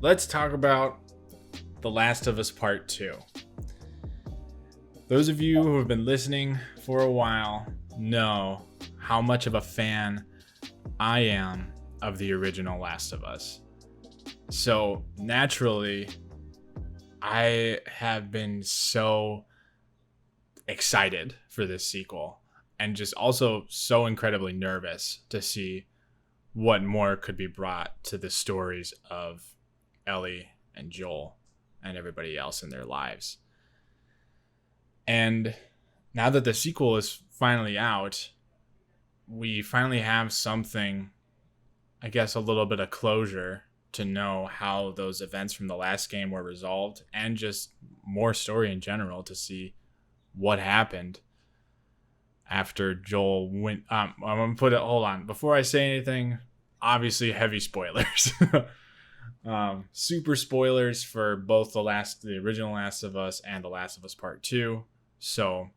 let's talk about The Last of Us Part 2. Those of you who have been listening for a while know how much of a fan I am of the original Last of Us. So naturally, I have been so excited for this sequel and just also so incredibly nervous to see what more could be brought to the stories of Ellie and Joel and everybody else in their lives. And now that the sequel is finally out, we finally have something, I guess, a little bit of closure to know how those events from the last game were resolved, and just more story in general to see what happened after Joel went. I'm gonna put it. Hold on, before I say anything. Obviously, heavy spoilers. Super spoilers for both the original Last of Us and The Last of Us Part 2. So,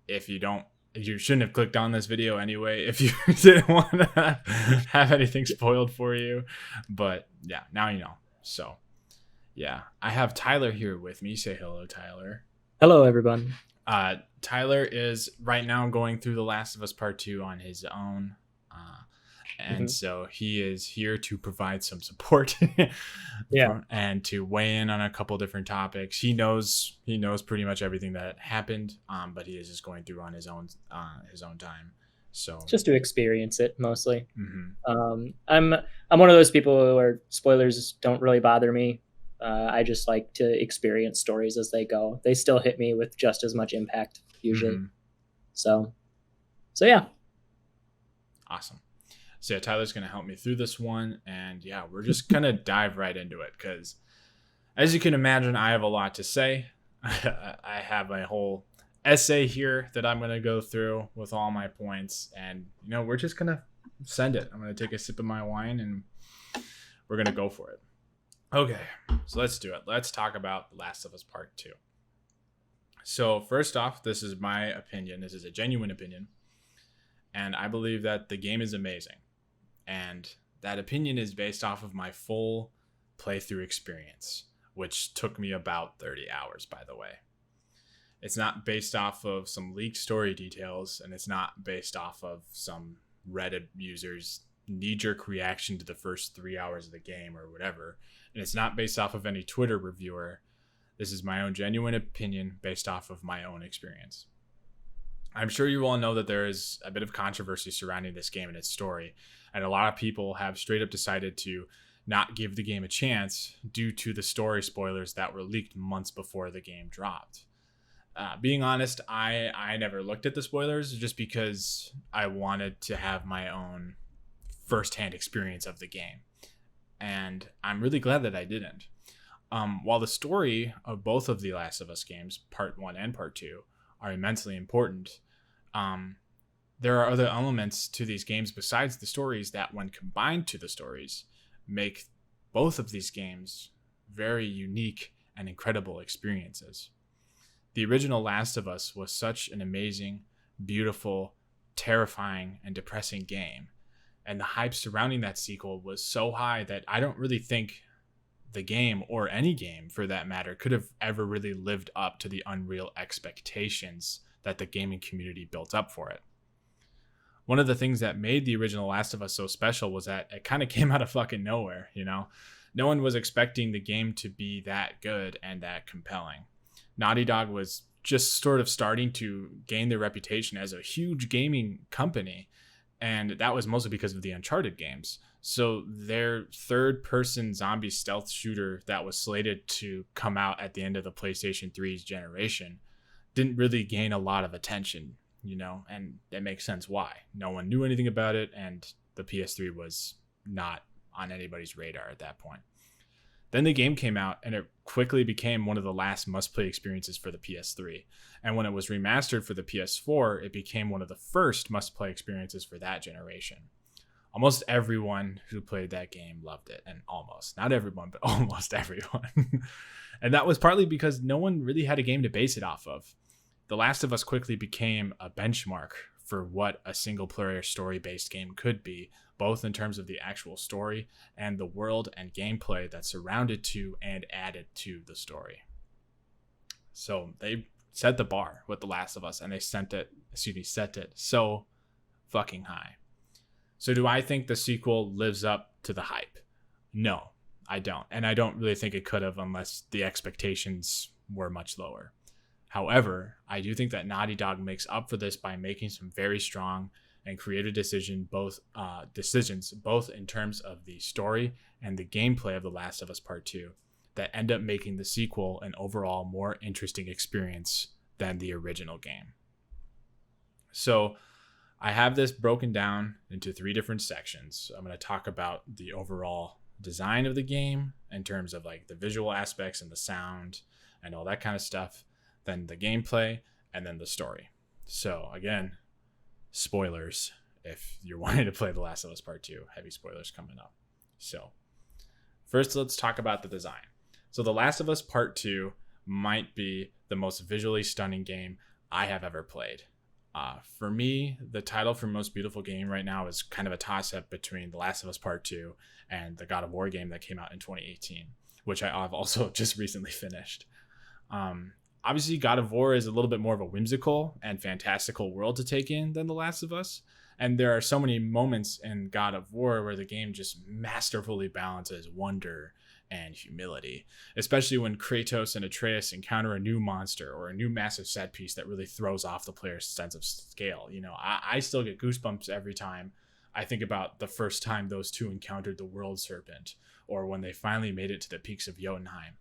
if you shouldn't have clicked on this video anyway if you didn't want to have anything spoiled for you. But yeah, now you know. So, yeah, I have Tyler here with me. Say hello, Tyler. Hello, everyone. Tyler is right now going through The Last of Us Part 2 on his own. And so he is here to provide some support and to weigh in on a couple different topics. He knows pretty much everything that happened, but he is just going through on his own time. So just to experience it mostly. Mm-hmm. I'm one of those people where spoilers don't really bother me. I just like to experience stories as they go. They still hit me with just as much impact usually. Mm-hmm. So yeah. Awesome. So yeah, Tyler's going to help me through this one. And yeah, we're just going to dive right into it because as you can imagine, I have a lot to say. I have a whole essay here that I'm going to go through with all my points. And, we're just going to send it. I'm going to take a sip of my wine and we're going to go for it. Okay, so let's do it. Let's talk about The Last of Us Part 2. So first off, this is my opinion. This is a genuine opinion. And I believe that the game is amazing. And that opinion is based off of my full playthrough experience, which took me about 30 hours, by the way. It's not based off of some leaked story details, and it's not based off of some Reddit users' knee-jerk reaction to the first 3 hours of the game or whatever. And it's not based off of any Twitter reviewer. This is my own genuine opinion based off of my own experience. I'm sure you all know that there is a bit of controversy surrounding this game and its story, and a lot of people have straight up decided to not give the game a chance due to the story spoilers that were leaked months before the game dropped. Being honest, I never looked at the spoilers just because I wanted to have my own firsthand experience of the game, and I'm really glad that I didn't. While the story of both of the Last of Us games, Part 1 and Part 2, are immensely important, there are other elements to these games besides the stories that, when combined to the stories, make both of these games very unique and incredible experiences. The original Last of Us was such an amazing, beautiful, terrifying, and depressing game, and the hype surrounding that sequel was so high that I don't really think the game, or any game for that matter, could have ever really lived up to the unreal expectations that the gaming community built up for it. One of the things that made the original Last of Us so special was that it kind of came out of fucking nowhere, No one was expecting the game to be that good and that compelling. Naughty Dog was just sort of starting to gain their reputation as a huge gaming company, and that was mostly because of the Uncharted games. So their third-person zombie stealth shooter that was slated to come out at the end of the PlayStation 3's generation didn't really gain a lot of attention, and it makes sense why. No one knew anything about it, and the PS3 was not on anybody's radar at that point. Then the game came out, and it quickly became one of the last must-play experiences for the PS3. And when it was remastered for the PS4, it became one of the first must-play experiences for that generation. Almost everyone who played that game loved it, and not everyone, but almost everyone. And that was partly because no one really had a game to base it off of. The Last of Us quickly became a benchmark for what a single player story based game could be, both in terms of the actual story and the world and gameplay that's surrounded to and added to the story. So they set the bar with The Last of Us, and they set it so fucking high. So do I think the sequel lives up to the hype? No, I don't. And I don't really think it could have unless the expectations were much lower. However, I do think that Naughty Dog makes up for this by making some very strong and creative decisions, both in terms of the story and the gameplay of The Last of Us Part 2, that end up making the sequel an overall more interesting experience than the original game. So I have this broken down into 3 different sections. I'm going to talk about the overall design of the game in terms of like the visual aspects and the sound and all that kind of stuff, then the gameplay, and then the story. So again, spoilers if you're wanting to play The Last of Us Part 2. Heavy spoilers coming up. So first, let's talk about the design. So The Last of Us Part 2 might be the most visually stunning game I have ever played. For me, the title for Most Beautiful Game right now is kind of a toss-up between The Last of Us Part 2 and the God of War game that came out in 2018, which I've also just recently finished. Obviously, God of War is a little bit more of a whimsical and fantastical world to take in than The Last of Us. And there are so many moments in God of War where the game just masterfully balances wonder and humility, especially when Kratos and Atreus encounter a new monster or a new massive set piece that really throws off the player's sense of scale. You know, I still get goosebumps every time I think about the first time those two encountered the World Serpent, or when they finally made it to the peaks of Jotunheim.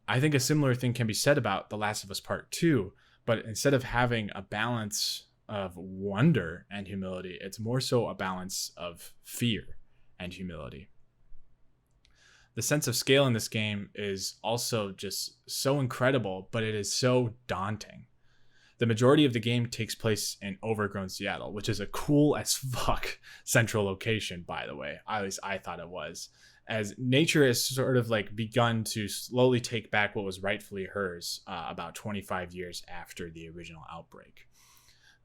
I think a similar thing can be said about The Last of Us Part 2, but instead of having a balance of wonder and humility, it's more so a balance of fear and humility. The sense of scale in this game is also just so incredible, but it is so daunting. The majority of the game takes place in overgrown Seattle, which is a cool as fuck central location, by the way. At least I thought it was. As nature has sort of like begun to slowly take back what was rightfully hers about 25 years after the original outbreak.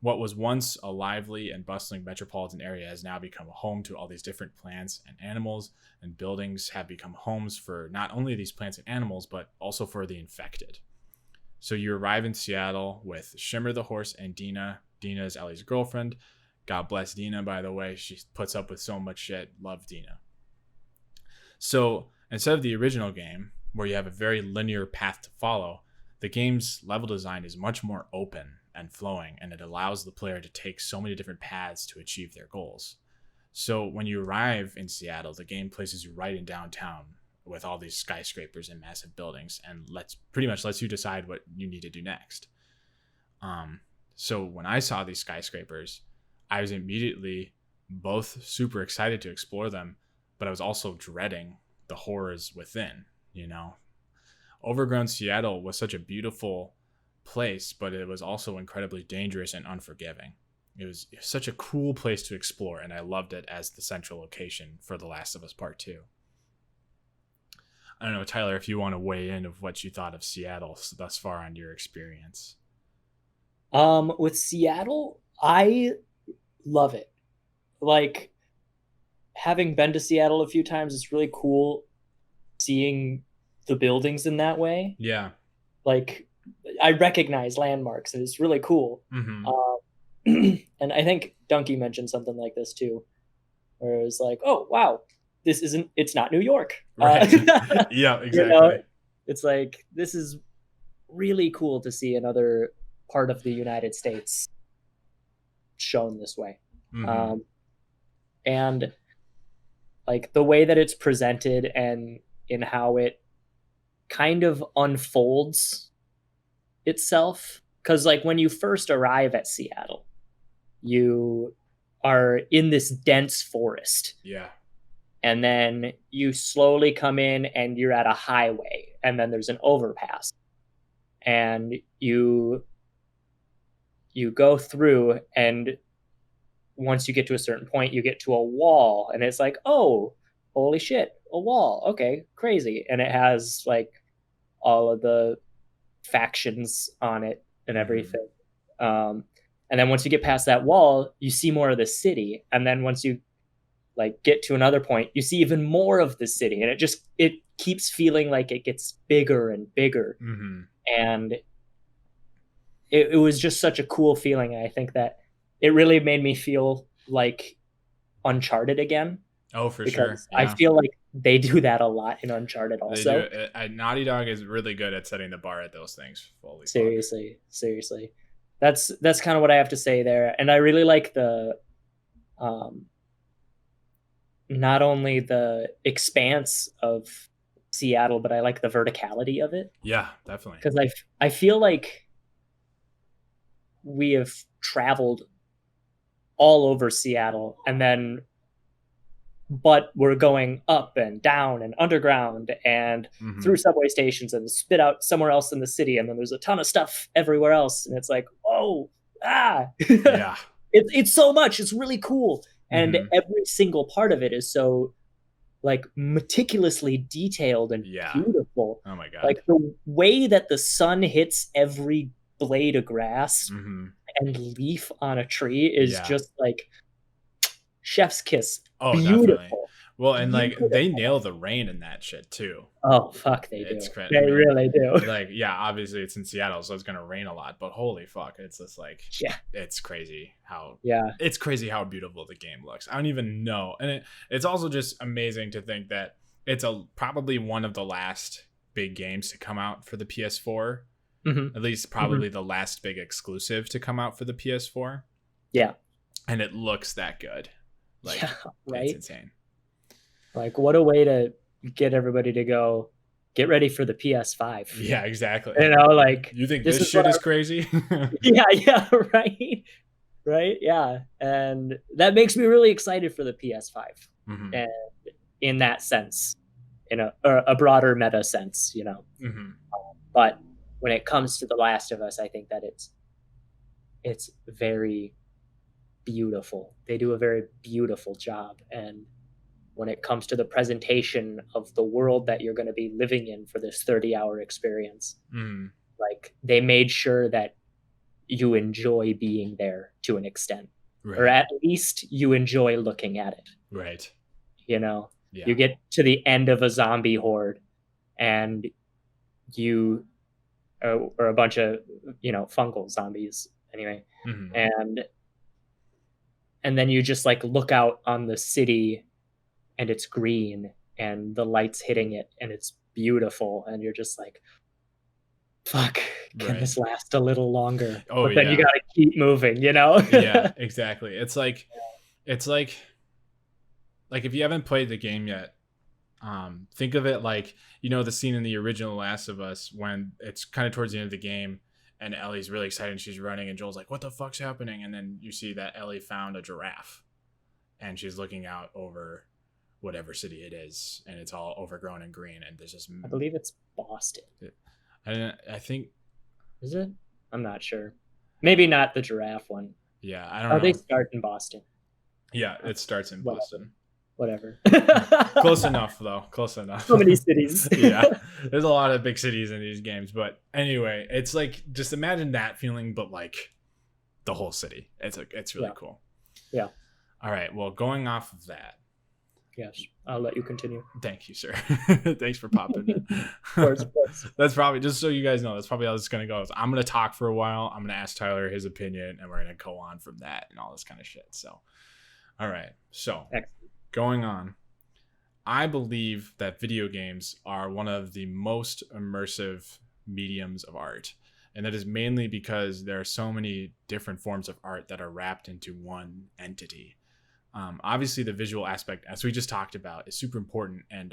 What was once a lively and bustling metropolitan area has now become a home to all these different plants and animals, and buildings have become homes for not only these plants and animals, but also for the infected. So you arrive in Seattle with Shimmer the horse and Dina. Dina is Ellie's girlfriend. God bless Dina, by the way. She puts up with so much shit. Love Dina. So instead of the original game, where you have a very linear path to follow, the game's level design is much more open and flowing, and it allows the player to take so many different paths to achieve their goals. So when you arrive in Seattle, the game places you right in downtown with all these skyscrapers and massive buildings, and pretty much lets you decide what you need to do next. So when I saw these skyscrapers, I was immediately both super excited to explore them, but I was also dreading the horrors within, you know. Overgrown Seattle was such a beautiful place, but it was also incredibly dangerous and unforgiving. It was such a cool place to explore, and I loved it as the central location for The Last of Us Part 2. I don't know, Tyler, if you want to weigh in of what you thought of Seattle thus far on your experience. With Seattle, I love it. Like, having been to Seattle a few times, it's really cool seeing the buildings in that way. Yeah. Like, I recognize landmarks, and it's really cool. Mm-hmm. And I think Donkey mentioned something like this too, where it was like, oh, wow, it's not New York. Right. Yeah, exactly. You know, it's like, this is really cool to see another part of the United States shown this way. Mm-hmm. And like the way that it's presented and in how it kind of unfolds itself. Because like when you first arrive at Seattle, you are in this dense forest. Yeah. And then you slowly come in and you're at a highway, and then there's an overpass. And you go through, and once you get to a certain point, you get to a wall, and it's like, oh, holy shit, a wall. Okay, crazy. And it has like all of the factions on it and everything. And then once you get past that wall, you see more of the city. And then once you like get to another point, you see even more of the city. And it keeps feeling like it gets bigger and bigger. Mm-hmm. And it was just such a cool feeling. And I think that it really made me feel like Uncharted again. Oh, for because sure. I Yeah. feel like they do that a lot in Uncharted They do. also. Naughty Dog is really good at setting the bar at those things. Holy fuck. Seriously. That's kind of what I have to say there. And I really like the not only the expanse of Seattle, but I like the verticality of it. Yeah, definitely. Because I feel like we have traveled all over Seattle, but we're going up and down and underground and through subway stations and spit out somewhere else in the city. And then there's a ton of stuff everywhere else. And it's like, yeah. It's so much. It's really cool. And every single part of it is so like meticulously detailed and beautiful. Oh my God. Like the way that the sun hits every blade of grass and leaf on a tree is just like chef's kiss. Oh, beautiful. Definitely. Well, and like they nail the rain in that shit too. Oh fuck, they do. It's crazy. They really do. Like, yeah, obviously it's in Seattle, so it's gonna rain a lot. But holy fuck, it's just like, it's crazy how beautiful the game looks. I don't even know, and it's also just amazing to think that it's probably one of the last big games to come out for the PS4. At least probably the last big exclusive to come out for the PS4. Yeah, and it looks that good. Like, right? It's insane. Like, what a way to get everybody to go get ready for the PS5. Yeah, exactly. You know, like, you think this shit is crazy? yeah, right, yeah. And that makes me really excited for the PS5. And in that sense, in a broader meta sense, you know. But when it comes to The Last of Us, I think that it's very beautiful. They do a very beautiful job. And when it comes to the presentation of the world that you're going to be living in for this 30-hour experience, like they made sure that you enjoy being there to an extent, or at least you enjoy looking at it. Right. You know, you get to the end of a zombie horde and you or a bunch of, you know, fungal zombies anyway. And then you just like look out on the city and it's green and the light's hitting it and it's beautiful. And you're just like, fuck, can this last a little longer? But then you got to keep moving, you know? Yeah, exactly. It's like if you haven't played the game yet, think of it like, you know, the scene in the original Last of Us when it's kind of towards the end of the game and Ellie's really excited and she's running and Joel's like, what the fuck's happening? And then you see that Ellie found a giraffe and she's looking out over whatever city it is and it's all overgrown and green and there's just, I believe it's Boston. I think, is it? I'm not sure. Maybe not the giraffe one. Yeah, I don't know. They start in Boston. Yeah, it starts in Boston. Whatever. Close enough, though. Close enough. So many cities. Yeah, there's a lot of big cities in these games. But anyway, it's like, just imagine that feeling, but like the whole city. It's really cool. Yeah. All right. Well, going off of that. Yes, I'll let you continue. Thank you, sir. Thanks for popping in. Of course. That's probably, just so you guys know, that's probably how this is going to go. I'm going to talk for a while. I'm going to ask Tyler his opinion, and we're going to go on from that and all this kind of shit. So, all right. So, going on. I believe that video games are one of the most immersive mediums of art. And that is mainly because there are so many different forms of art that are wrapped into one entity. Obviously, the visual aspect, as we just talked about, is super important. And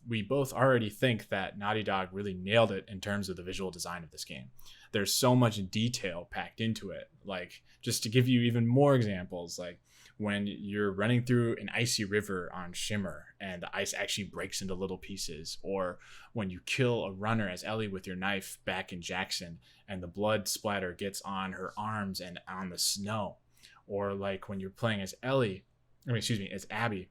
we both already think that Naughty Dog really nailed it in terms of the visual design of this game. There's so much detail packed into it. Like, just to give you even more examples, like when you're running through an icy river on Shimmer and the ice actually breaks into little pieces, or when you kill a runner as Ellie with your knife back in Jackson and the blood splatter gets on her arms and on the snow. Or like when you're playing as as Abby,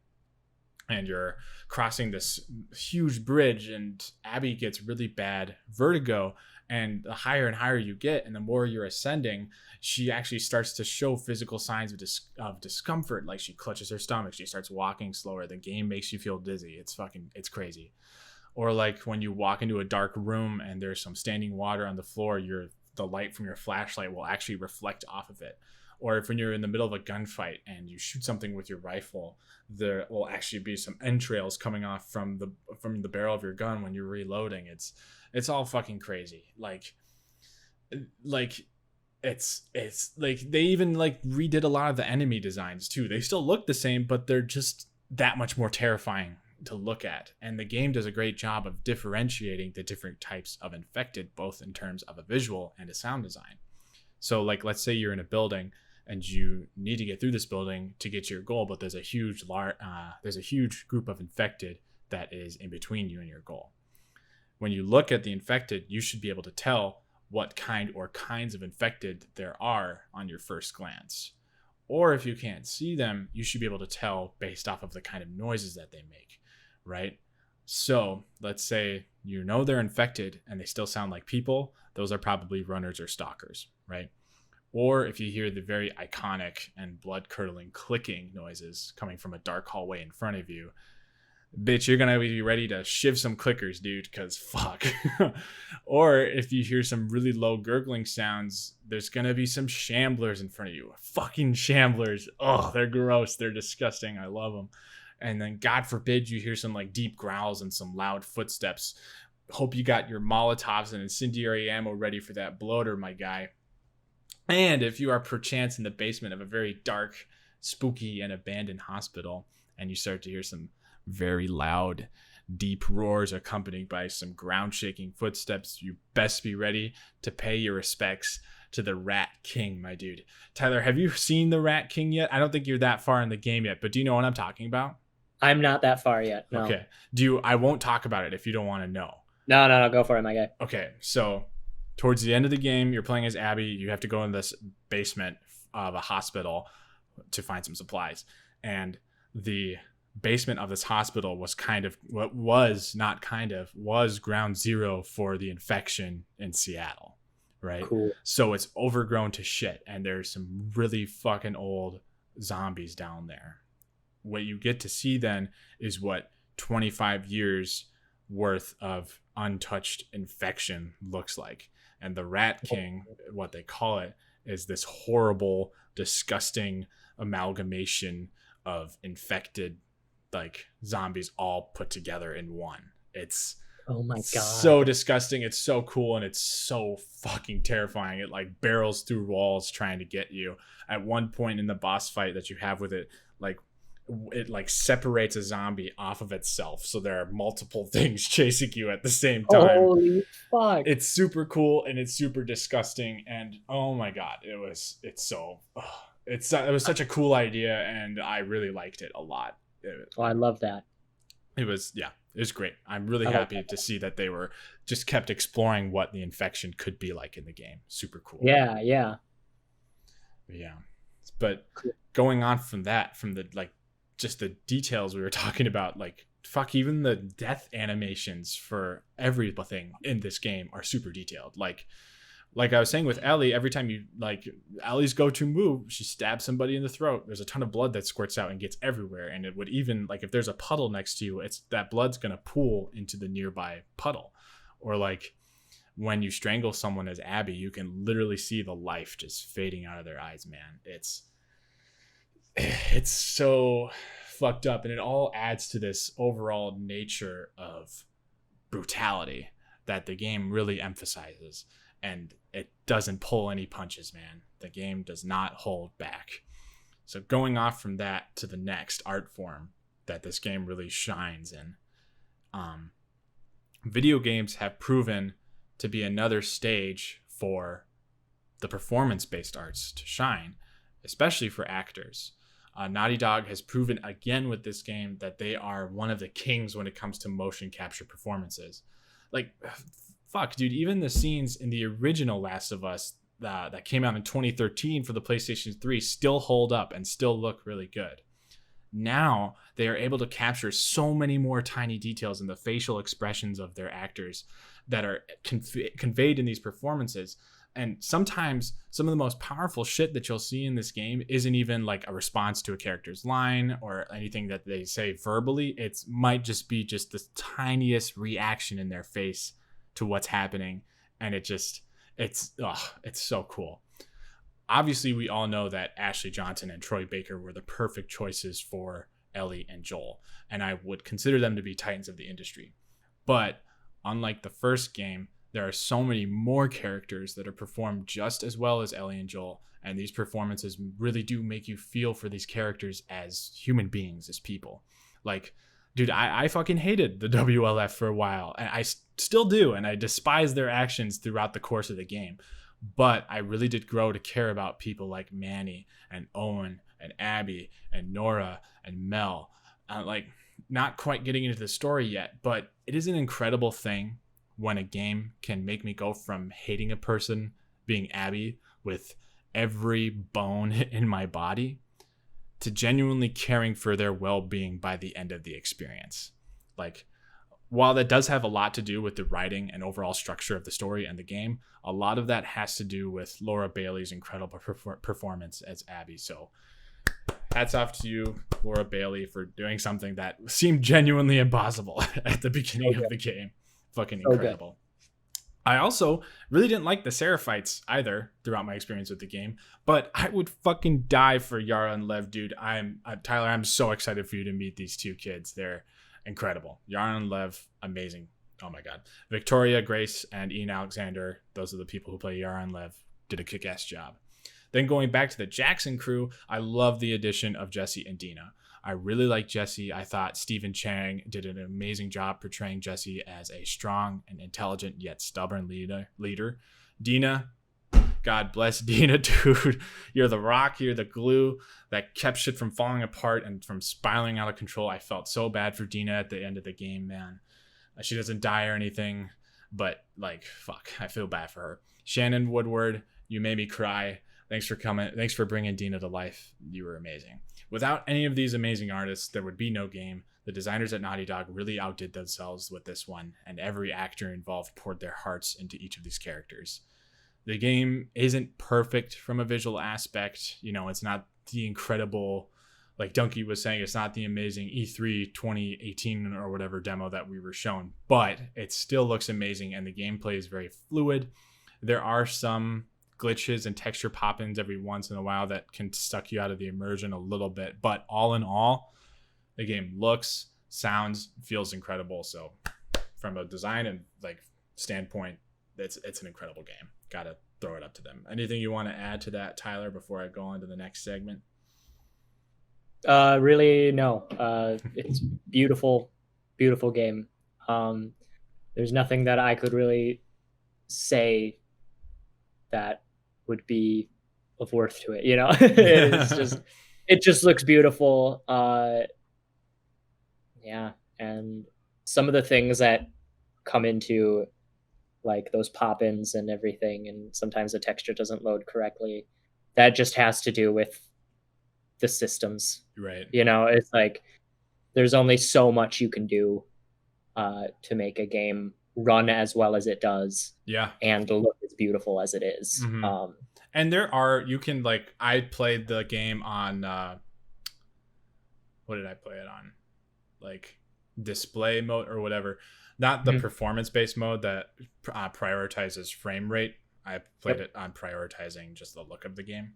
and you're crossing this huge bridge and Abby gets really bad vertigo And the higher and higher you get and the more you're ascending, she actually starts to show physical signs of discomfort. Like she clutches her stomach, she starts walking slower, the game makes you feel dizzy. It's crazy. Or like when you walk into a dark room and there's some standing water on the floor, the light from your flashlight will actually reflect off of it. Or if when you're in the middle of a gunfight and you shoot something with your rifle, there will actually be some entrails coming off from the barrel of your gun when you're reloading. It's all fucking crazy. Like it's like they even like redid a lot of the enemy designs too. They still look the same, but they're just that much more terrifying to look at. And the game does a great job of differentiating the different types of infected, both in terms of a visual and a sound design. So like, let's say you're in a building and you need to get through this building to get to your goal, but there's a huge group of infected that is in between you and your goal. When you look at the infected, you should be able to tell what kind or kinds of infected there are on your first glance. Or if you can't see them, you should be able to tell based off of the kind of noises that they make, right? So let's say you know they're infected and they still sound like people. Those are probably runners or stalkers, right? Or if you hear the very iconic and blood-curdling clicking noises coming from a dark hallway in front of you, bitch, you're gonna be ready to shiv some clickers, dude, because fuck. Or if you hear some really low gurgling sounds, there's gonna be some shamblers in front of you. Fucking shamblers. Oh, they're gross. They're disgusting. I love them. And then God forbid you hear some like deep growls and some loud footsteps. Hope you got your Molotovs and incendiary ammo ready for that bloater, my guy. And if you are perchance in the basement of a very dark, spooky, and abandoned hospital, and you start to hear some very loud, deep roars accompanied by some ground-shaking footsteps, you best be ready to pay your respects to the Rat King, my dude. Tyler, have you seen the Rat King yet? I don't think you're that far in the game yet, but do you know what I'm talking about? I'm not that far yet, no. Okay. I won't talk about it if you don't want to know. No, go for it, my guy. Okay, so towards the end of the game, you're playing as Abby. You have to go in this basement of a hospital to find some supplies. And the basement of this hospital was was ground zero for the infection in Seattle, right? Cool. So it's overgrown to shit. And there's some really fucking old zombies down there. What you get to see then is what 25 years worth of untouched infection looks like. And the Rat King, what they call it, is this horrible, disgusting amalgamation of infected like zombies all put together in one. It's oh my god, so disgusting. It's so cool, and it's so fucking terrifying. It like barrels through walls trying to get you. At one point in the boss fight that you have with it, it separates a zombie off of itself, so there are multiple things chasing you at the same time. Holy fuck. It's super cool and it's super disgusting, and oh my god, it was such a cool idea, and I really liked it a lot. I love that. It was great. I'm really happy to see that they were just kept exploring what the infection could be like in the game. Super cool. Yeah. But going on from that, from the just the details we were talking about, even the death animations for everything in this game are super detailed. Like I was saying with Ellie, every time you Ellie's go-to move, she stabs somebody in the throat. There's a ton of blood that squirts out and gets everywhere. And it would even if there's a puddle next to you, that blood's going to pool into the nearby puddle. Or when you strangle someone as Abby, you can literally see the life just fading out of their eyes, man. It's so fucked up, and it all adds to this overall nature of brutality that the game really emphasizes, and it doesn't pull any punches, man. The game does not hold back. So going off from that to the next art form that this game really shines in, video games have proven to be another stage for the performance-based arts to shine, especially for actors. Naughty Dog has proven again with this game that they are one of the kings when it comes to motion capture performances. Fuck, dude, even the scenes in the original Last of Us that came out in 2013 for the PlayStation 3 still hold up and still look really good. now they are able to capture so many more tiny details in the facial expressions of their actors that are conveyed in these performances. And sometimes some of the most powerful shit that you'll see in this game isn't even like a response to a character's line or anything that they say verbally. It might just be just the tiniest reaction in their face to what's happening. And it's so cool. Obviously, we all know that Ashley Johnson and Troy Baker were the perfect choices for Ellie and Joel, and I would consider them to be titans of the industry. But unlike the first game, there are so many more characters that are performed just as well as Ellie and Joel, and these performances really do make you feel for these characters as human beings, as people. Like, dude, I fucking hated the WLF for a while, and I still do, and I despise their actions throughout the course of the game. But I really did grow to care about people like Manny and Owen and Abby and Nora and Mel. Like, not quite getting into the story yet, but it is an incredible thing when a game can make me go from hating a person, being Abby with every bone in my body, to genuinely caring for their well-being by the end of the experience. Like, while that does have a lot to do with the writing and overall structure of the story and the game, a lot of that has to do with Laura Bailey's incredible performance as Abby. So hats off to you, Laura Bailey, for doing something that seemed genuinely impossible at the beginning of the game. Fucking incredible. I also really didn't like the Seraphites either throughout my experience with the game, but I would fucking die for Yara and Lev, dude. Tyler, I'm so excited for you to meet these two kids. They're incredible. Yara and Lev, amazing. Oh my god. Victoria, Grace, and Ian Alexander, those are the people who play Yara and Lev, did a kick-ass job. Then going back to the Jackson crew, I love the addition of Jesse and Dina. I really like Jesse. I thought Stephen Chang did an amazing job portraying Jesse as a strong and intelligent yet stubborn leader. Dina, God bless Dina, dude. You're the rock, you're the glue that kept shit from falling apart and from spiraling out of control. I felt so bad for Dina at the end of the game, man. She doesn't die or anything, but like, fuck, I feel bad for her. Shannon Woodward, you made me cry. Thanks for coming. Thanks for bringing Dina to life. You were amazing. Without any of these amazing artists, there would be no game. The designers at Naughty Dog really outdid themselves with this one, and every actor involved poured their hearts into each of these characters. The game isn't perfect from a visual aspect. You know, it's not the incredible, like Donkey was saying, it's not the amazing E3 2018 or whatever demo that we were shown, but it still looks amazing, and the gameplay is very fluid. There are some glitches and texture pop-ins every once in a while that can suck you out of the immersion a little bit, but all in all, the game looks, sounds, feels incredible. So from a design and like standpoint, it's an incredible game. Gotta throw it up to them. Anything you want to add to that, Tyler, before I go on to the next segment? Really, no. It's beautiful game. There's nothing that I could really say that would be of worth to it, you know. It just looks beautiful. Yeah, and some of the things that come into like those pop-ins and everything, and sometimes the texture doesn't load correctly, that just has to do with the systems, right? You know, it's like there's only so much you can do to make a game run as well as it does, and look as beautiful as it is. Mm-hmm. And there are, you can like, I played the game on what did I play it on, like display mode or whatever, not the performance-based mode that prioritizes frame rate. I played it on prioritizing just the look of the game.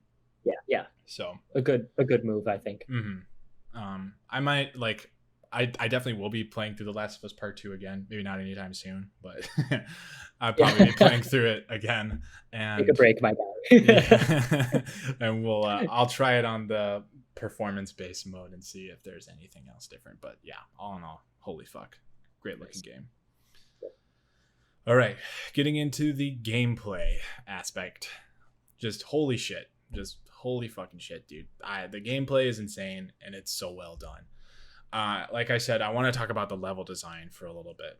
Yeah. So a good move, I think. I might like, I definitely will be playing through The Last of Us Part 2 again. Maybe not anytime soon, but I'll probably be playing through it again. And take a break, my guy. And I'll try it on the performance-based mode and see if there's anything else different. But yeah, all in all, holy fuck, great looking game. All right, getting into the gameplay aspect. Just holy shit. Just holy fucking shit, dude. The gameplay is insane, and it's so well done. Like I said, I want to talk about the level design for a little bit.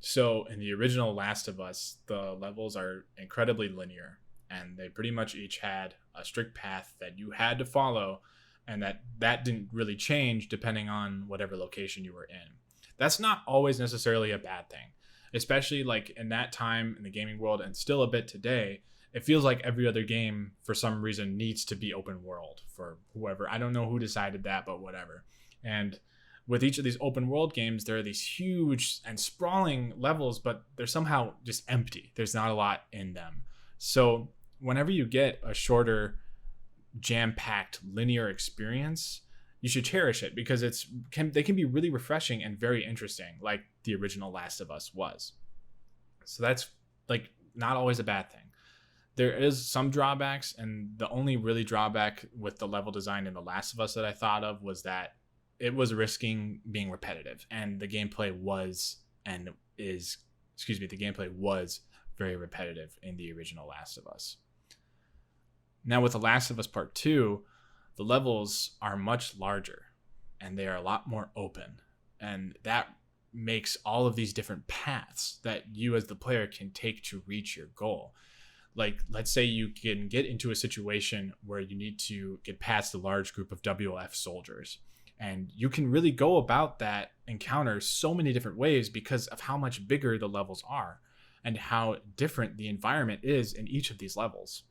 So in the original Last of Us, the levels are incredibly linear, and they pretty much each had a strict path that you had to follow and that didn't really change depending on whatever location you were in. That's not always necessarily a bad thing, especially like in that time in the gaming world, and still a bit today. It feels like every other game for some reason needs to be open world for whoever. I don't know who decided that, but whatever. And with each of these open world games, there are these huge and sprawling levels, but they're somehow just empty. There's not a lot in them. So whenever you get a shorter, jam-packed linear experience, you should cherish it, because they can be really refreshing and very interesting, like the original Last of Us was. So that's like not always a bad thing. There is some drawbacks, and the only really drawback with the level design in The Last of Us that I thought of was that it was risking being repetitive, and the gameplay was very repetitive in the original Last of Us. Now with The Last of Us Part 2, the levels are much larger and they are a lot more open, and that makes all of these different paths that you as the player can take to reach your goal. Like, let's say you can get into a situation where you need to get past a large group of WLF soldiers, and you can really go about that encounter so many different ways because of how much bigger the levels are and how different the environment is in each of these levels.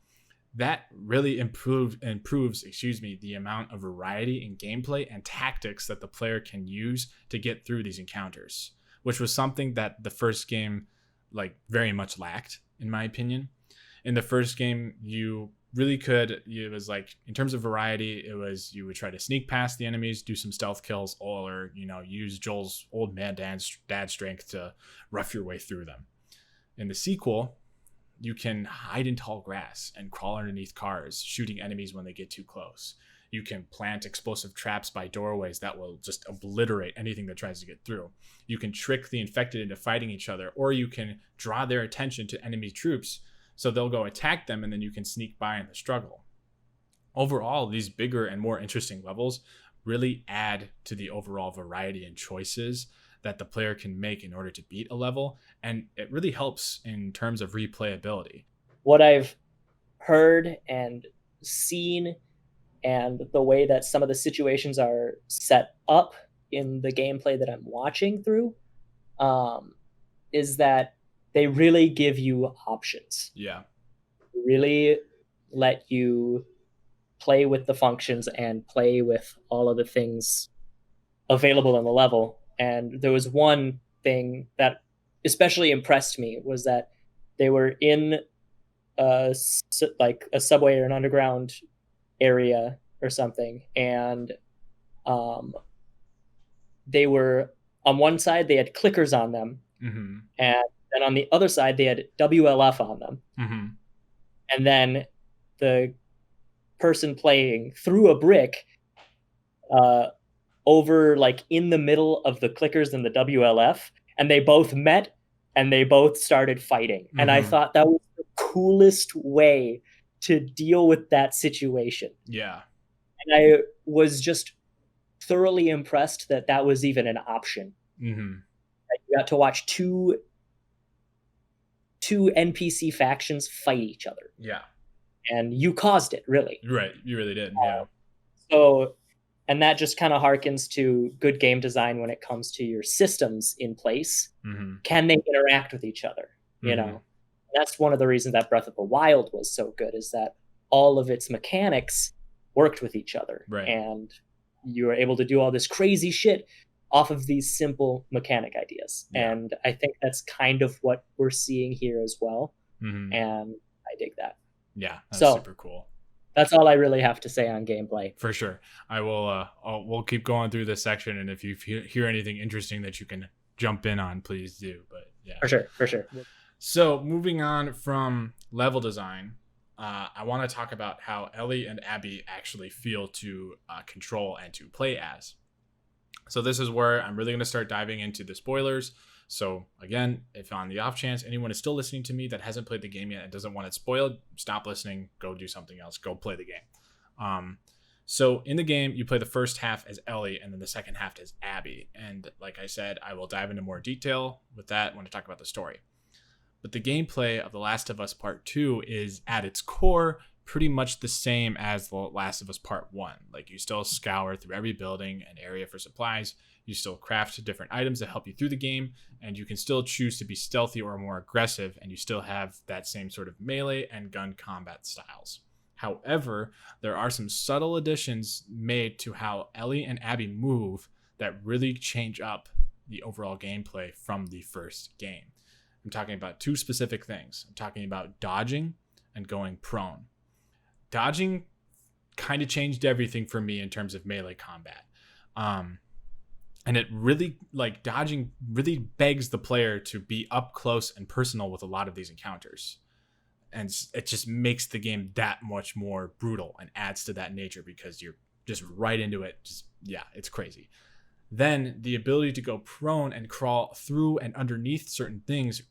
That really improves the amount of variety in gameplay and tactics that the player can use to get through these encounters, which was something that the first game like very much lacked, in my opinion. In the first game, you really could, it was like, in terms of variety, it was, you would try to sneak past the enemies, do some stealth kills, or, use Joel's old man dad strength to rough your way through them. In the sequel, you can hide in tall grass and crawl underneath cars, shooting enemies when they get too close. You can plant explosive traps by doorways that will just obliterate anything that tries to get through. You can trick the infected into fighting each other, or you can draw their attention to enemy troops so they'll go attack them, and then you can sneak by in the struggle. Overall, these bigger and more interesting levels really add to the overall variety and choices that the player can make in order to beat a level, and it really helps in terms of replayability. What I've heard and seen, and the way that some of the situations are set up in the gameplay that I'm watching through, is that they really give you options. Yeah. Really let you play with the functions and play with all of the things available in the level. And there was one thing that especially impressed me, was that they were in a subway or an underground area or something, and they were, on one side they had clickers on them, mm-hmm. and then on the other side they had WLF on them, mm-hmm. and then the person playing threw a brick over, like, in the middle of the clickers and the WLF, and they both met and they both started fighting. Mm-hmm. And I thought that was the coolest way to deal with that situation. Yeah. And I was just thoroughly impressed that that was even an option. Mm-hmm. Like, you got to watch two NPC factions fight each other. Yeah. And you caused it, really. Right. You really did. Yeah. So, and that just kind of harkens to good game design when it comes to your systems in place. Mm-hmm. Can they interact with each other? You know, and that's one of the reasons that Breath of the Wild was so good, is that all of its mechanics worked with each other. Right. And you were able to do all this crazy shit off of these simple mechanic ideas. Yeah. And I think that's kind of what we're seeing here as well. Mm-hmm. And I dig that. Yeah, that's super cool. That's all I really have to say on gameplay. For sure. I will. We'll keep going through this section, and if you hear anything interesting that you can jump in on, please do. But yeah, for sure. So moving on from level design, I want to talk about how Ellie and Abby actually feel to control and to play as. So this is where I'm really going to start diving into the spoilers. So again, if on the off chance anyone is still listening to me that hasn't played the game yet and doesn't want it spoiled, stop listening, go do something else, go play the game. So in the game, you play the first half as Ellie and then the second half as Abby. And like I said, I will dive into more detail with that when I talk about the story. But the gameplay of The Last of Us Part 2 is at its core pretty much the same as The Last of Us Part 1. Like, you still scour through every building and area for supplies. You still craft different items that help you through the game, and you can still choose to be stealthy or more aggressive, and you still have that same sort of melee and gun combat styles. However, there are some subtle additions made to how Ellie and Abby move that really change up the overall gameplay from the first game. I'm talking about two specific things. I'm talking about dodging and going prone. Dodging kind of changed everything for me in terms of melee combat. And it really, like, dodging really begs the player to be up close and personal with a lot of these encounters. And it just makes the game that much more brutal and adds to that nature because you're just right into it. It's crazy. Then the ability to go prone and crawl through and underneath certain things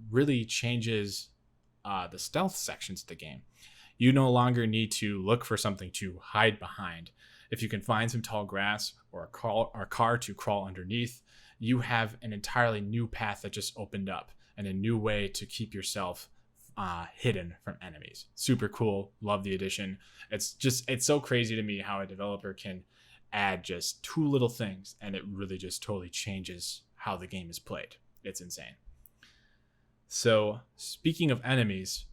really changes the stealth sections of the game. You no longer need to look for something to hide behind. If you can find some tall grass or a car to crawl underneath, you have an entirely new path that just opened up and a new way to keep yourself hidden from enemies. Super cool. Love the addition. It's so crazy to me how a developer can add just two little things and it really just totally changes how the game is played. It's insane. So speaking of enemies,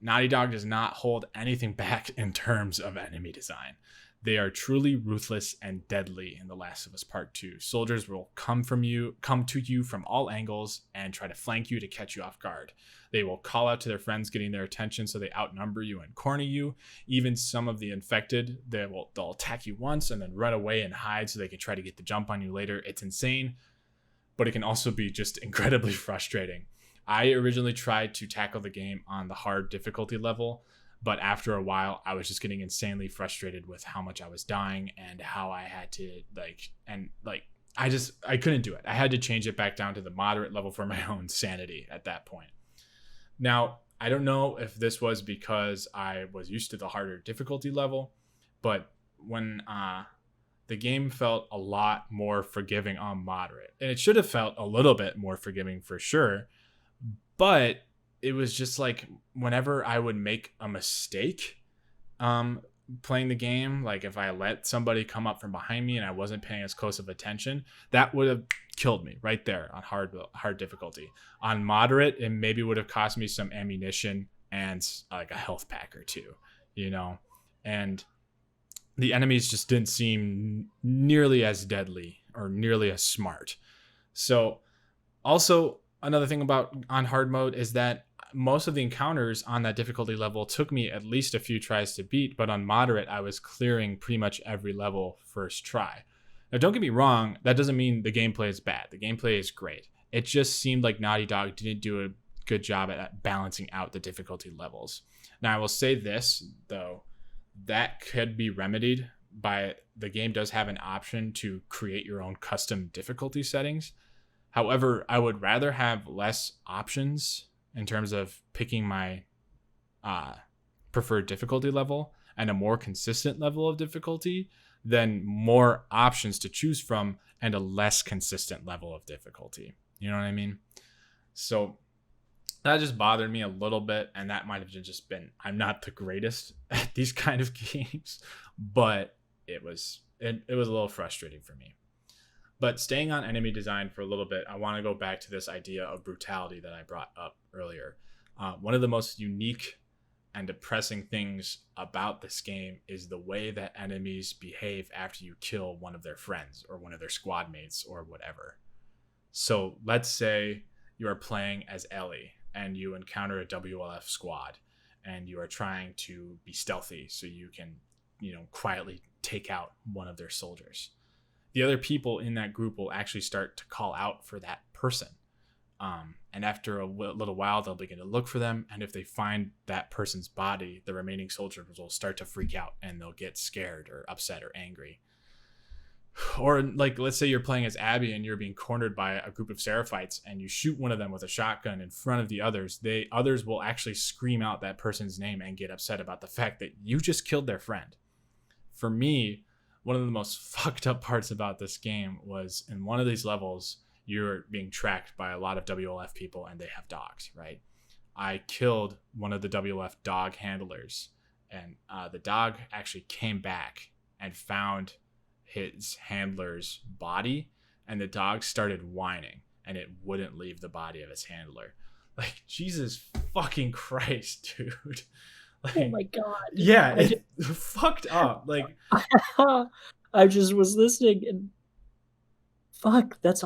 Naughty Dog does not hold anything back in terms of enemy design. They are truly ruthless and deadly in The Last of Us Part 2. Soldiers will come to you from all angles and try to flank you to catch you off guard. They will call out to their friends, getting their attention so they outnumber you and corner you. Even some of the infected, they'll attack you once and then run away and hide so they can try to get the jump on you later. It's insane, but it can also be just incredibly frustrating. I originally tried to tackle the game on the hard difficulty level, but after a while, I was just getting insanely frustrated with how much I was dying and how I had to I couldn't do it. I had to change it back down to the moderate level for my own sanity at that point. Now, I don't know if this was because I was used to the harder difficulty level, but when the game felt a lot more forgiving on moderate, and it should have felt a little bit more forgiving for sure, but it was just like whenever I would make a mistake playing the game, like if I let somebody come up from behind me and I wasn't paying as close of attention, that would have killed me right there on hard difficulty. On moderate, it maybe would have cost me some ammunition and like a health pack or two, and the enemies just didn't seem nearly as deadly or nearly as smart. So also another thing about on hard mode is that most of the encounters on that difficulty level took me at least a few tries to beat, but on moderate, I was clearing pretty much every level first try. Now, don't get me wrong, that doesn't mean the gameplay is bad. The gameplay is great. It just seemed like Naughty Dog didn't do a good job at balancing out the difficulty levels. Now, I will say this, though, that could be remedied by the game does have an option to create your own custom difficulty settings. However, I would rather have less options in terms of picking my preferred difficulty level and a more consistent level of difficulty than more options to choose from and a less consistent level of difficulty. You know what I mean? So that just bothered me a little bit, and that might have just been, I'm not the greatest at these kind of games, but it was a little frustrating for me. But staying on enemy design for a little bit, I want to go back to this idea of brutality that I brought up earlier. One of the most unique and depressing things about this game is the way that enemies behave after you kill one of their friends or one of their squad mates or whatever. So let's say you are playing as Ellie and you encounter a WLF squad and you are trying to be stealthy so you can, quietly take out one of their soldiers. The other people in that group will actually start to call out for that person. And after a little while, they'll begin to look for them. And if they find that person's body, the remaining soldiers will start to freak out and they'll get scared or upset or angry. Or like, let's say you're playing as Abby and you're being cornered by a group of Seraphites and you shoot one of them with a shotgun in front of the others. Others will actually scream out that person's name and get upset about the fact that you just killed their friend. For me, one of the most fucked up parts about this game was in one of these levels, you're being tracked by a lot of WLF people and they have dogs, right? I killed one of the WLF dog handlers and the dog actually came back and found his handler's body, and the dog started whining, and it wouldn't leave the body of its handler. Like, Jesus fucking Christ, dude. Like, Oh my god. yeah, it's fucked up. Like, I just was listening and fuck, that's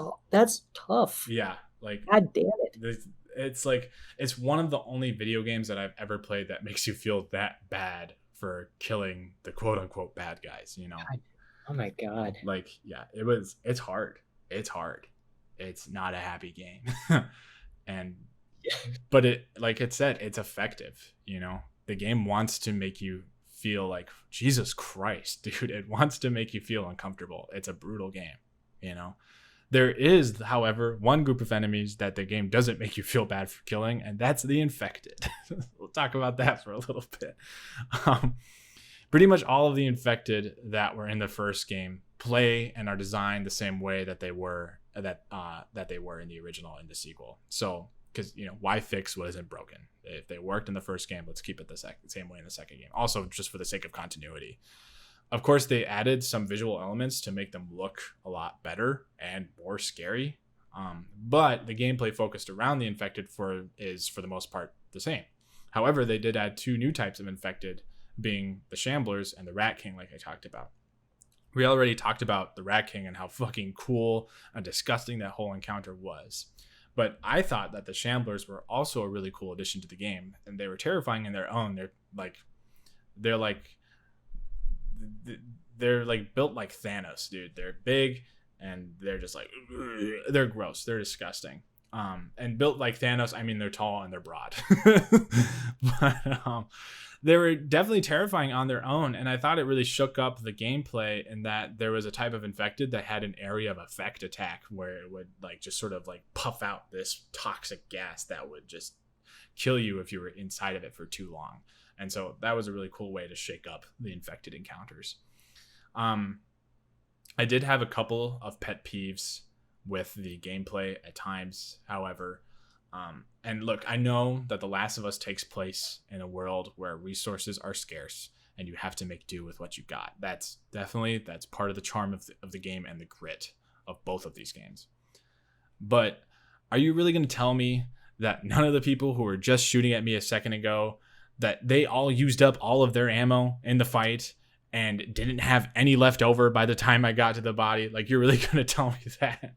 tough. yeah, like, God damn it. it's like, it's one of the only video games that I've ever played that makes you feel that bad for killing the quote unquote bad guys, you know? God. Oh my god. Like, yeah, it's hard. It's hard. It's not a happy game. And, but it, like it said, it's effective, you know? The game wants to make you feel like, Jesus Christ, dude. It wants to make you feel uncomfortable. It's a brutal game, you know? There is, however, one group of enemies that the game doesn't make you feel bad for killing, and that's the infected. We'll talk about that for a little bit. Pretty much all of the infected that were in the first game play and are designed the same way that they were in the original and the sequel. So, because, you know, why fix what isn't broken? If they worked in the first game, let's keep it the same way in the second game. Also, just for the sake of continuity. Of course, they added some visual elements to make them look a lot better and more scary. But the gameplay focused around the infected is for the most part the same. However, they did add 2 new types of infected, being the Shamblers and the Rat King, like I talked about. We already talked about the Rat King and how fucking cool and disgusting that whole encounter was. But I thought that the Shamblers were also a really cool addition to the game, and they were terrifying in their own. They're built like Thanos, dude. They're big and they're just like, they're gross. They're disgusting. And built like Thanos, I mean, they're tall and they're broad. But they were definitely terrifying on their own. And I thought it really shook up the gameplay in that there was a type of infected that had an area of effect attack where it would like just sort of like puff out this toxic gas that would just kill you if you were inside of it for too long. And so that was a really cool way to shake up the infected encounters. I did have a couple of pet peeves with the gameplay at times, however. And look, I know that The Last of Us takes place in a world where resources are scarce and you have to make do with what you got. That's part of the charm of the game and the grit of both of these games. But are you really going to tell me that none of the people who were just shooting at me a second ago, that they all used up all of their ammo in the fight and didn't have any left over by the time I got to the body? Like, you're really going to tell me that?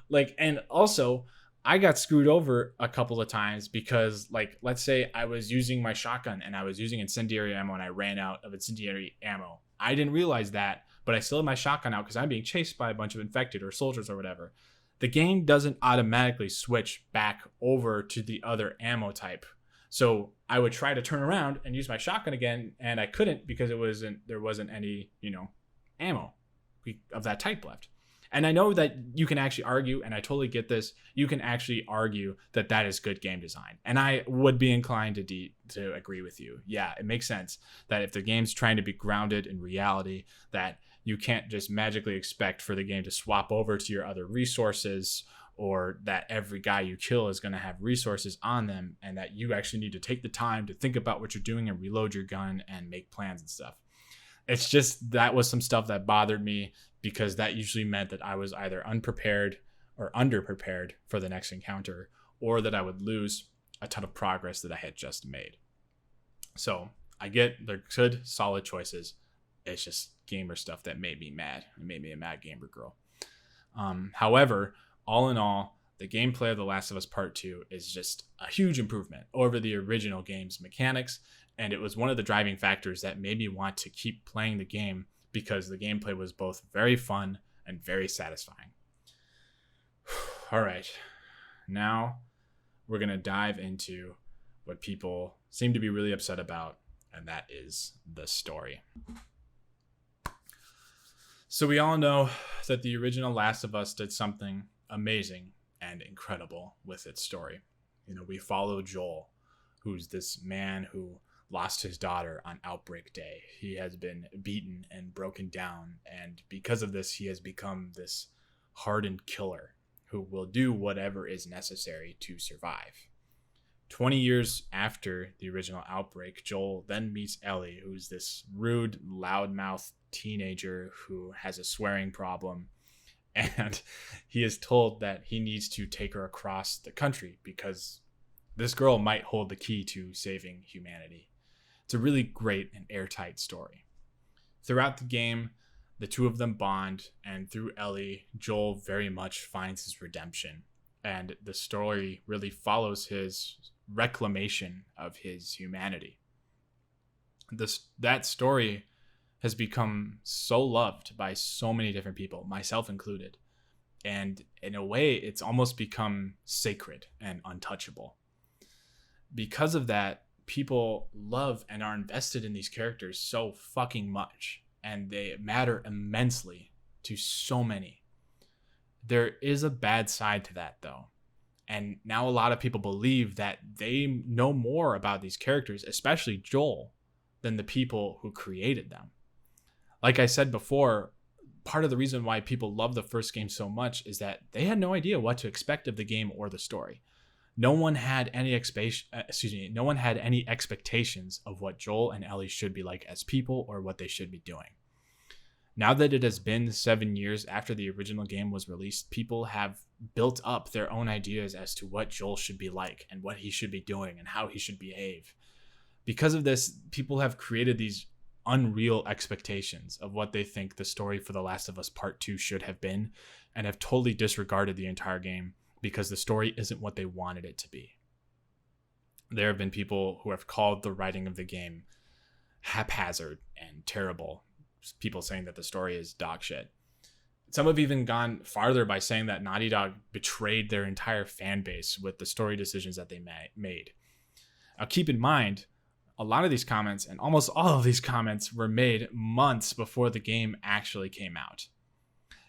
Like, and also, I got screwed over a couple of times because, like, let's say I was using my shotgun and I was using incendiary ammo and I ran out of incendiary ammo. I didn't realize that, but I still had my shotgun out because I'm being chased by a bunch of infected or soldiers or whatever. The game doesn't automatically switch back over to the other ammo type. So I would try to turn around and use my shotgun again, and I couldn't because there wasn't any, ammo of that type left. And I know that you can actually argue, and I totally get this, you can actually argue that that is good game design. And I would be inclined to agree with you. Yeah, it makes sense that if the game's trying to be grounded in reality, that you can't just magically expect for the game to swap over to your other resources, or that every guy you kill is going to have resources on them, and that you actually need to take the time to think about what you're doing and reload your gun and make plans and stuff. It's just, that was some stuff that bothered me, because that usually meant that I was either unprepared or underprepared for the next encounter, or that I would lose a ton of progress that I had just made. So I get they're good, solid choices. It's just gamer stuff that made me mad. It made me a mad gamer girl. However, all in all, the gameplay of The Last of Us Part 2 is just a huge improvement over the original game's mechanics, and it was one of the driving factors that made me want to keep playing the game, because the gameplay was both very fun and very satisfying. All right, now we're going to dive into what people seem to be really upset about, and that is the story. So we all know that the original Last of Us did something amazing and incredible with its story. We follow Joel, who's this man who lost his daughter on Outbreak Day. He has been beaten and broken down, and because of this, he has become this hardened killer who will do whatever is necessary to survive. 20 years after the original outbreak, Joel then meets Ellie, who's this rude, loudmouth teenager who has a swearing problem. And he is told that he needs to take her across the country because this girl might hold the key to saving humanity. It's a really great and airtight story. Throughout the game, the two of them bond, and through Ellie, Joel very much finds his redemption. And the story really follows his reclamation of his humanity. That story has become so loved by so many different people, myself included. And in a way, it's almost become sacred and untouchable. Because of that, people love and are invested in these characters so fucking much. And they matter immensely to so many. There is a bad side to that, though. And now a lot of people believe that they know more about these characters, especially Joel, than the people who created them. Like I said before, part of the reason why people love the first game so much is that they had no idea what to expect of the game or the story. No one had any expectations of what Joel and Ellie should be like as people or what they should be doing. Now that it has been 7 years after the original game was released, people have built up their own ideas as to what Joel should be like and what he should be doing and how he should behave. Because of this, people have created these unreal expectations of what they think the story for The Last of Us Part 2 should have been, and have totally disregarded the entire game because the story isn't what they wanted it to be. There have been people who have called the writing of the game haphazard and terrible, people saying that the story is dog shit. Some have even gone farther by saying that Naughty Dog betrayed their entire fan base with the story decisions that they made. Now keep in mind, a lot of these comments, and almost all of these comments, were made months before the game actually came out.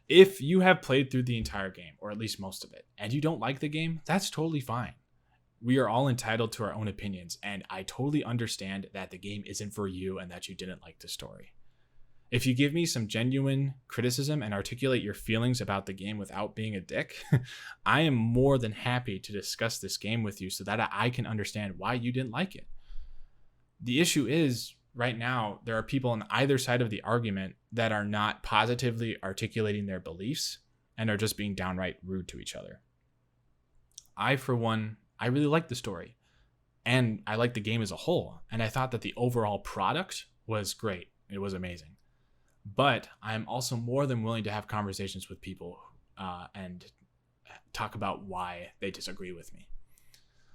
If you have played through the entire game, or at least most of it, and you don't like the game, that's totally fine. We are all entitled to our own opinions, and I totally understand that the game isn't for you and that you didn't like the story. If you give me some genuine criticism and articulate your feelings about the game without being a dick, I am more than happy to discuss this game with you so that I can understand why you didn't like it. The issue is, right now, there are people on either side of the argument that are not positively articulating their beliefs and are just being downright rude to each other. I, for one, I really like the story, and I like the game as a whole, and I thought that the overall product was great. It was amazing. But I'm also more than willing to have conversations with people and talk about why they disagree with me.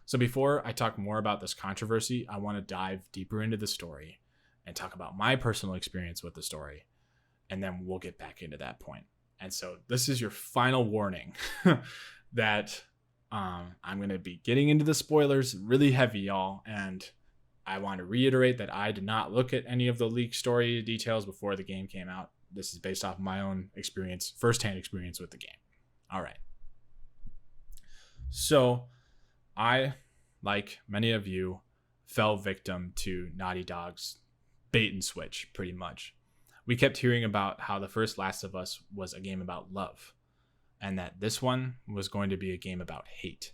So before I talk more about this controversy, I want to dive deeper into the story and talk about my personal experience with the story, and then we'll get back into that point. And so this is your final warning that I'm going to be getting into the spoilers really heavy, y'all, and I want to reiterate that I did not look at any of the leaked story details before the game came out. This is based off my own experience, firsthand experience with the game. All right. So I, like many of you, fell victim to Naughty Dog's bait and switch, pretty much. We kept hearing about how the first Last of Us was a game about love, and that this one was going to be a game about hate.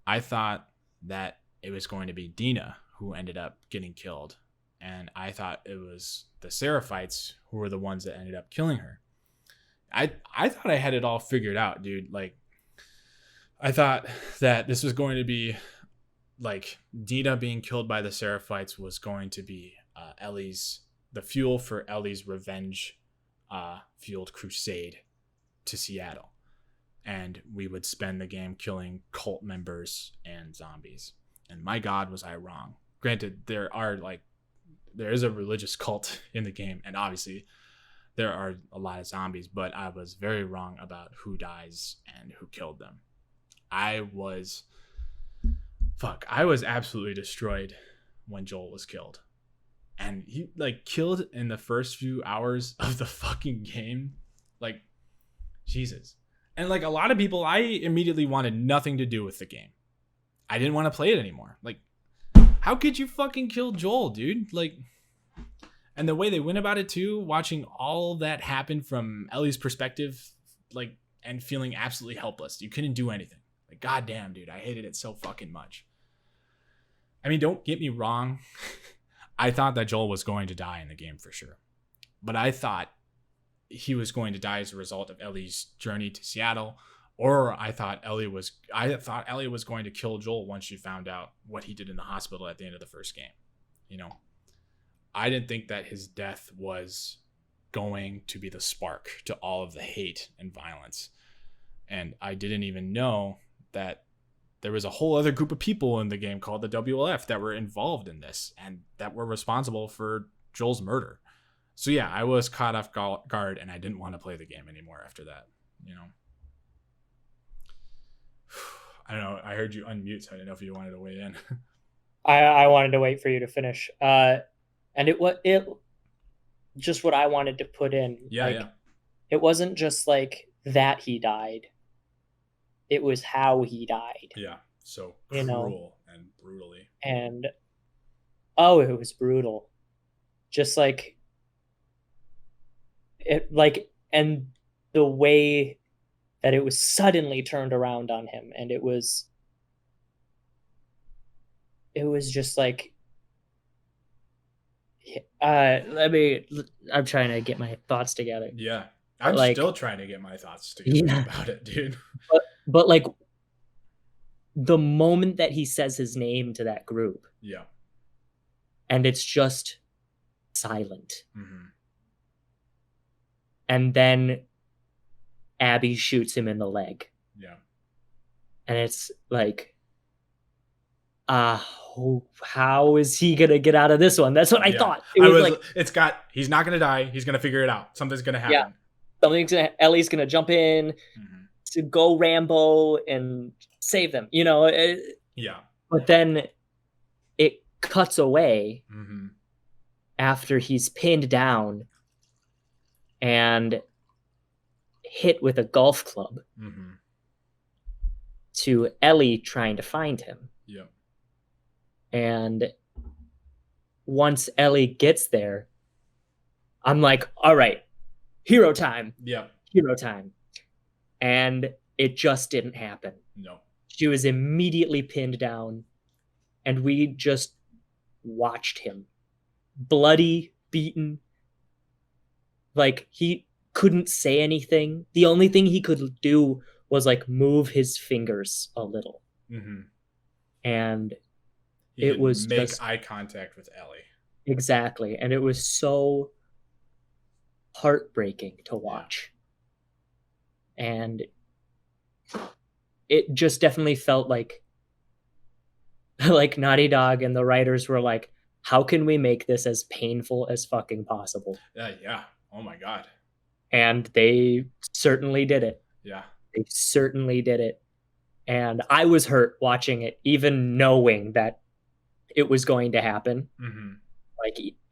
I thought that it was going to be Dina who ended up getting killed, and I thought it was the Seraphites who were the ones that ended up killing her. I thought I had it all figured out, dude. Like, I thought that this was going to be like Dina being killed by the Seraphites was going to be the fuel for Ellie's revenge fueled crusade to Seattle. And we would spend the game killing cult members and zombies. And my God, was I wrong. Granted, there is a religious cult in the game, and obviously there are a lot of zombies, but I was very wrong about who dies and who killed them. I was absolutely destroyed when Joel was killed. And he killed in the first few hours of the fucking game. Like, Jesus. And a lot of people, I immediately wanted nothing to do with the game. I didn't want to play it anymore. How could you fucking kill Joel, dude? And the way they went about it too, watching all that happen from Ellie's perspective, and feeling absolutely helpless. You couldn't do anything. Goddamn, dude, I hated it so fucking much. I mean, don't get me wrong. I thought that Joel was going to die in the game for sure. But I thought he was going to die as a result of Ellie's journey to Seattle. Or I thought Ellie was going to kill Joel once she found out what he did in the hospital at the end of the first game. You know, I didn't think that his death was going to be the spark to all of the hate and violence. And I didn't even know that there was a whole other group of people in the game called the WLF that were involved in this and that were responsible for Joel's murder. So yeah, I was caught off guard and I didn't want to play the game anymore after that, you know. I don't know. I heard you unmute, so I didn't know if you wanted to weigh in. I wanted to wait for you to finish. And it just what I wanted to put in. Yeah, like, yeah. It wasn't just like that he died. It was how he died. Yeah. So cruel and brutally. And it was brutal. Just like it, like, and the way that it was suddenly turned around on him, and it was just like, I'm trying to get my thoughts together. Yeah. I'm still trying to get my thoughts together about it, dude. But like the moment that he says his name to that group. Yeah. And it's just silent. Mm-hmm. And then Abby shoots him in the leg. Yeah. And it's like, how is he gonna get out of this one? That's what I thought. He's not gonna die. He's gonna figure it out. Something's gonna happen. Yeah. Ellie's gonna jump in to go Rambo and save them. You know. Yeah. But then it cuts away after he's pinned down and hit with a golf club to Ellie trying to find him. Yeah. And once Ellie gets there, I'm like, all right, hero time. Yeah. Hero time. And it just didn't happen. No. She was immediately pinned down, and we just watched him. Bloody, beaten. Like, he couldn't say anything. The only thing he could do was like move his fingers a little. And it was make just eye contact with Ellie. Exactly. And it was so heartbreaking to watch. And it just definitely felt like Naughty Dog and the writers were like, how can we make this as painful as fucking possible? Yeah. Oh my God. And they certainly did it. Yeah. They certainly did it. And I was hurt watching it, even knowing that it was going to happen.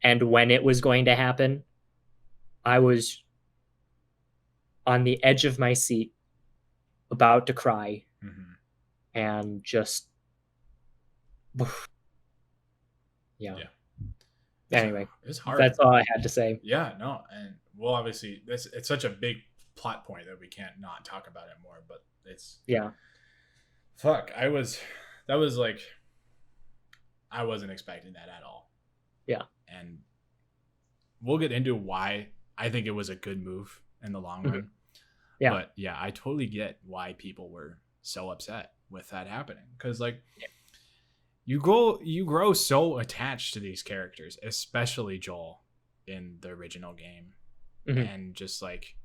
And when it was going to happen, I was on the edge of my seat, about to cry, and just, yeah. Anyway, it's hard. That's all I had to say. Yeah, no, and well, obviously, it's such a big plot point that we can't not talk about it more. But it's fuck. I wasn't expecting that at all. Yeah, and we'll get into why I think it was a good move in the long run. Yeah, but yeah, I totally get why people were so upset with that happening, because like. You grow so attached to these characters, especially Joel in the original game. And just like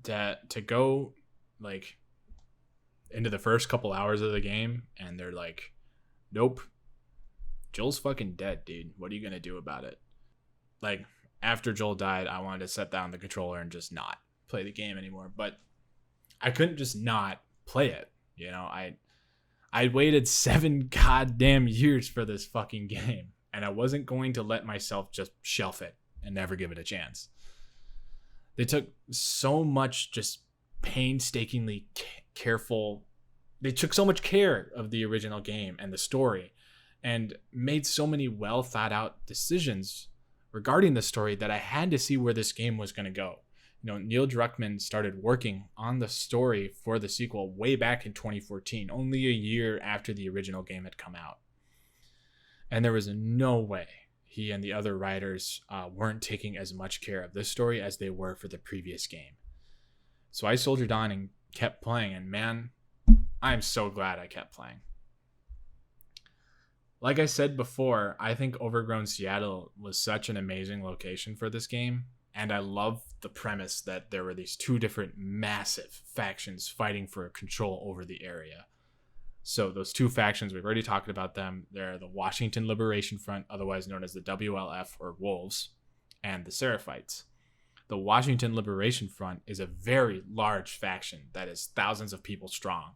to go like into the first couple hours of the game and they're like, nope, Joel's fucking dead, dude. What are you going to do about it? Like after Joel died, I wanted to set down the controller and just not play the game anymore, but I couldn't just not play it. You know, I waited 7 goddamn years for this fucking game, and I wasn't going to let myself just shelf it and never give it a chance. They took so much just painstakingly careful. They took so much care of the original game and the story and made so many well thought out decisions regarding the story that I had to see where this game was going to go. Neil Druckmann started working on the story for the sequel way back in 2014, only a year after the original game had come out. And there was no way he and the other writers weren't taking as much care of this story as they were for the previous game. So I soldiered on and kept playing, and man, I'm so glad I kept playing. Like I said before, I think Overgrown Seattle was such an amazing location for this game, and I love the premise that there were these two different massive factions fighting for control over the area. So those two factions, we've already talked about them. They're the Washington Liberation Front, otherwise known as the WLF or Wolves, and the Seraphites. The Washington Liberation Front is a very large faction that is thousands of people strong,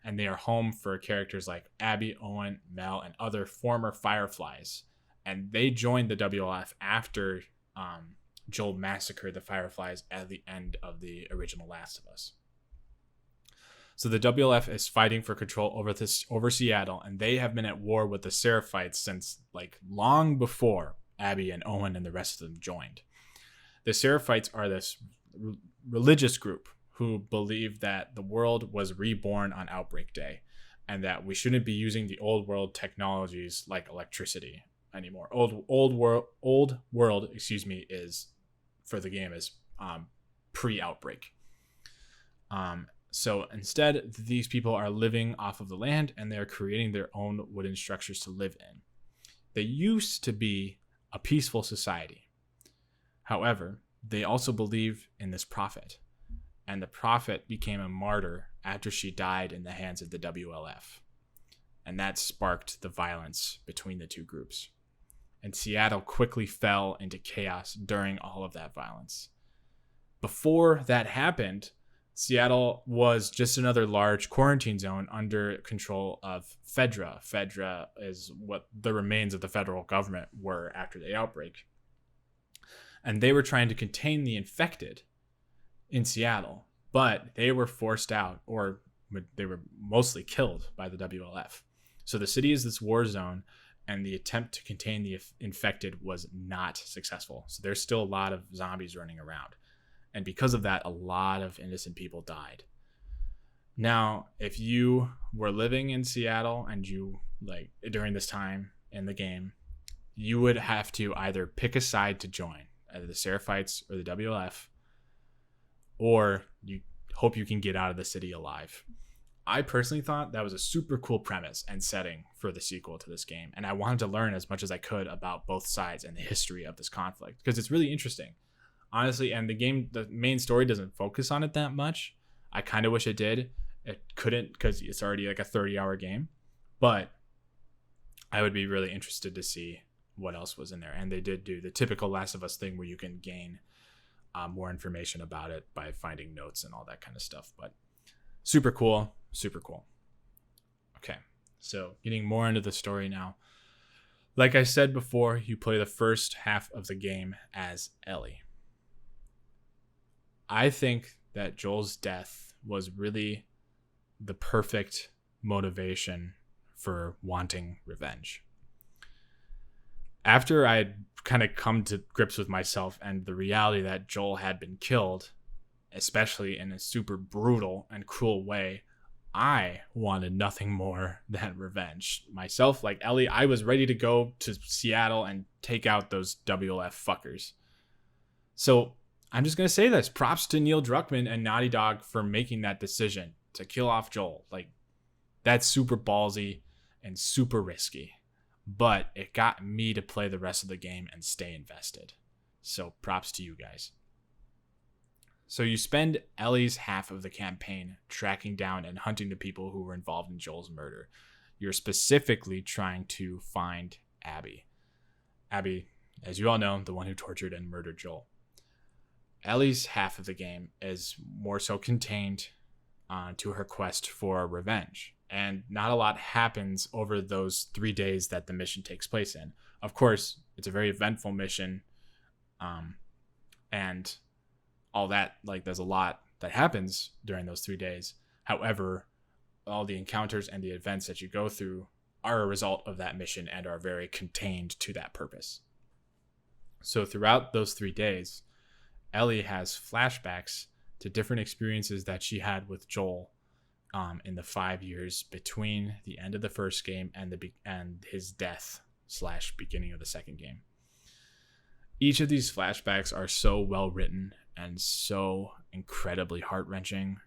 and they are home for characters like Abby, Owen, Mel, and other former Fireflies. And they joined the WLF after Joel massacred the Fireflies at the end of the original Last of Us. So the WLF is fighting for control over Seattle, and they have been at war with the Seraphites since long before Abby and Owen and the rest of them joined. The Seraphites are this religious group who believe that the world was reborn on Outbreak Day, and that we shouldn't be using the old world technologies like electricity anymore. Old world, is for the game is pre-outbreak. So instead, these people are living off of the land, and they're creating their own wooden structures to live in. They used to be a peaceful society. However, they also believe in this prophet, and the prophet became a martyr after she died in the hands of the WLF. And that sparked the violence between the two groups. And Seattle quickly fell into chaos during all of that violence. Before that happened, Seattle was just another large quarantine zone under control of Fedra. Fedra is what the remains of the federal government were after the outbreak. And they were trying to contain the infected in Seattle, but they were forced out, or they were mostly killed by the WLF. So the city is this war zone, and the attempt to contain the infected was not successful. So there's still a lot of zombies running around. And because of that, a lot of innocent people died. Now, if you were living in Seattle and you, during this time in the game, you would have to either pick a side to join, either the Seraphites or the WLF, or you hope you can get out of the city alive. I personally thought that was a super cool premise and setting for the sequel to this game, and I wanted to learn as much as I could about both sides and the history of this conflict, because it's really interesting. Honestly, and the main story doesn't focus on it that much. I kind of wish it did. It couldn't, because it's already a 30-hour game. But I would be really interested to see what else was in there. And they did do the typical Last of Us thing where you can gain more information about it by finding notes and all that kind of stuff. But super cool, super cool. Okay, so getting more into the story now. Like I said before, you play the first half of the game as Ellie. I think that Joel's death was really the perfect motivation for wanting revenge. After I had kind of come to grips with myself and the reality that Joel had been killed, especially in a super brutal and cruel way, I wanted nothing more than revenge. Myself, like Ellie, I was ready to go to Seattle and take out those WLF fuckers. So I'm just going to say this. Props to Neil Druckmann and Naughty Dog for making that decision to kill off Joel. That's super ballsy and super risky. But it got me to play the rest of the game and stay invested. So props to you guys. So you spend Ellie's half of the campaign tracking down and hunting the people who were involved in Joel's murder. You're specifically trying to find Abby. Abby, as you all know, the one who tortured and murdered Joel. Ellie's half of the game is more so contained to her quest for revenge. And not a lot happens over those 3 days that the mission takes place in. Of course, it's a very eventful mission. And all that, there's a lot that happens during those 3 days. However, all the encounters and the events that you go through are a result of that mission and are very contained to that purpose. So throughout those 3 days, Ellie has flashbacks to different experiences that she had with Joel in the 5 years between the end of the first game and his death / beginning of the second game. Each of these flashbacks are so well written and so incredibly heart-wrenching.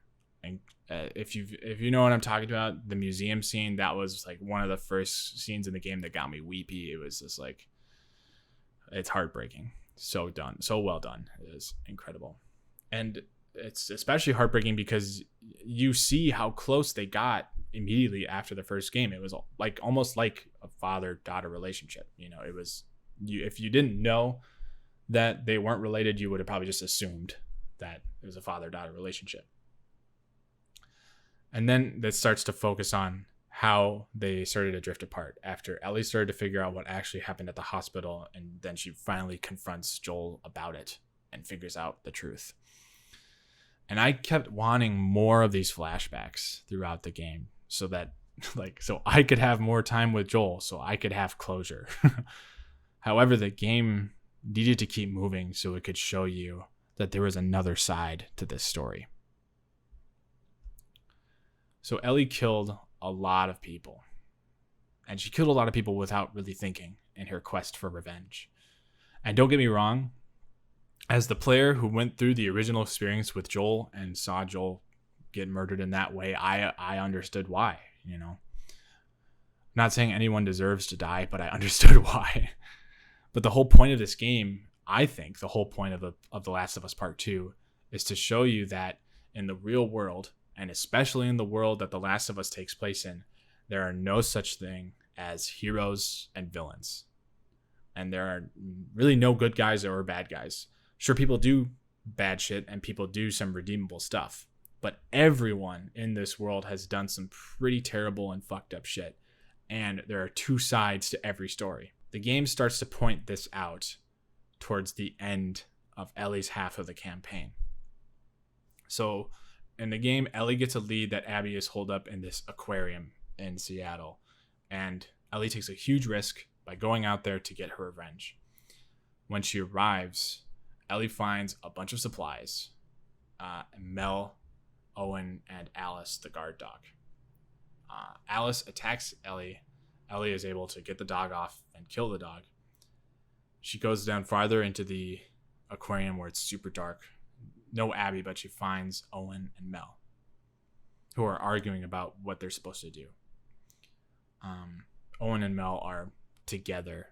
And if you know what I'm talking about, the museum scene, that was like one of the first scenes in the game that got me weepy. It was just like, it's heartbreaking. So well done. It is incredible. And it's especially heartbreaking because you see how close they got immediately after the first game. It was like almost like a father-daughter relationship. It was, if you didn't know that they weren't related, you would have probably just assumed that it was a father-daughter relationship. And then that starts to focus on how they started to drift apart after Ellie started to figure out what actually happened at the hospital, and then she finally confronts Joel about it and figures out the truth. And I kept wanting more of these flashbacks throughout the game so that so I could have more time with Joel, so I could have closure. However, the game needed to keep moving so it could show you that there was another side to this story. So Ellie killed a lot of people, and she killed a lot of people without really thinking in her quest for revenge. And don't get me wrong, as the player who went through the original experience with Joel and saw Joel get murdered in that way, I understood why. I'm not saying anyone deserves to die, but I understood why. But the whole point of this game, I think the whole point of The Last of Us Part 2 is to show you that in the real world, and especially in the world that The Last of Us takes place in, there are no such thing as heroes and villains. And there are really no good guys or bad guys. Sure, people do bad shit and people do some redeemable stuff, but everyone in this world has done some pretty terrible and fucked up shit. And there are two sides to every story. The game starts to point this out towards the end of Ellie's half of the campaign. So in the game, Ellie gets a lead that Abby is holed up in this aquarium in Seattle. And Ellie takes a huge risk by going out there to get her revenge. When she arrives, Ellie finds a bunch of supplies. Mel, Owen, and Alice, the guard dog. Alice attacks Ellie. Ellie is able to get the dog off and kill the dog. She goes down farther into the aquarium where it's super dark. No Abby, but she finds Owen and Mel, who are arguing about what they're supposed to do. Owen and Mel are together,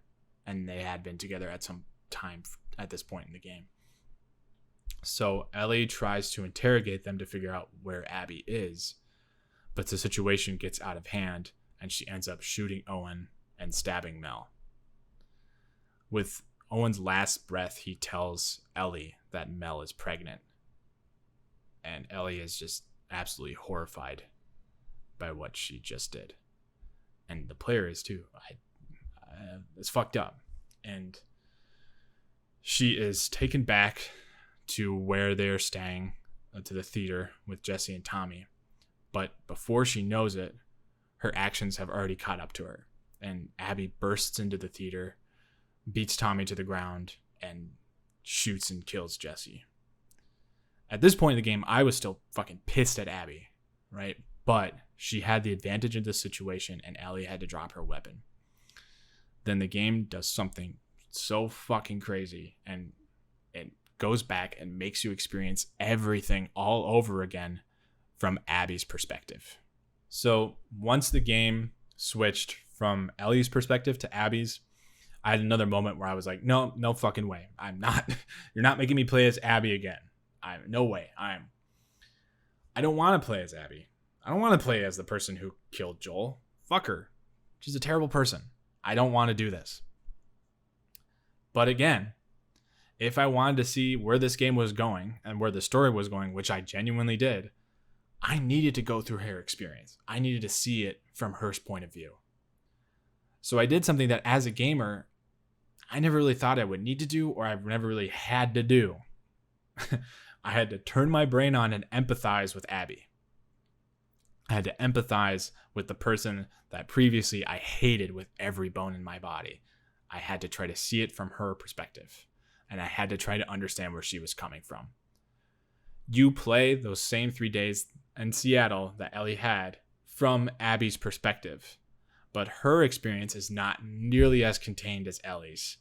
and they had been together at some time at this point in the game. So Ellie tries to interrogate them to figure out where Abby is, but the situation gets out of hand, and she ends up shooting Owen and stabbing Mel. With Owen's last breath, he tells Ellie that Mel is pregnant. And Ellie is just absolutely horrified by what she just did. And the player is too. It's fucked up. And she is taken back to where they're staying, to the theater with Jesse and Tommy. But before she knows it, her actions have already caught up to her. And Abby bursts into the theater, beats Tommy to the ground, and shoots and kills Jesse. At this point in the game, I was still fucking pissed at Abby, right? But she had the advantage in this situation, and Ellie had to drop her weapon. Then the game does something so fucking crazy, and it goes back and makes you experience everything all over again from Abby's perspective. So once the game switched from Ellie's perspective to Abby's, I had another moment where I was like, no fucking way. You're not making me play as Abby again. No way. I don't want to play as Abby. I don't want to play as the person who killed Joel. Fuck her. She's a terrible person. I don't want to do this. But again, if I wanted to see where this game was going and where the story was going, which I genuinely did, I needed to go through her experience. I needed to see it from her point of view. So I did something that as a gamer, I never really thought I would need to do, or I've never really had to do. I had to turn my brain on and empathize with Abby. I had to empathize with the person that previously I hated with every bone in my body. I had to try to see it from her perspective. and I had to try to understand where she was coming from. You play those same 3 days in Seattle that Ellie had from Abby's perspective, but her experience is not nearly as contained as Ellie's.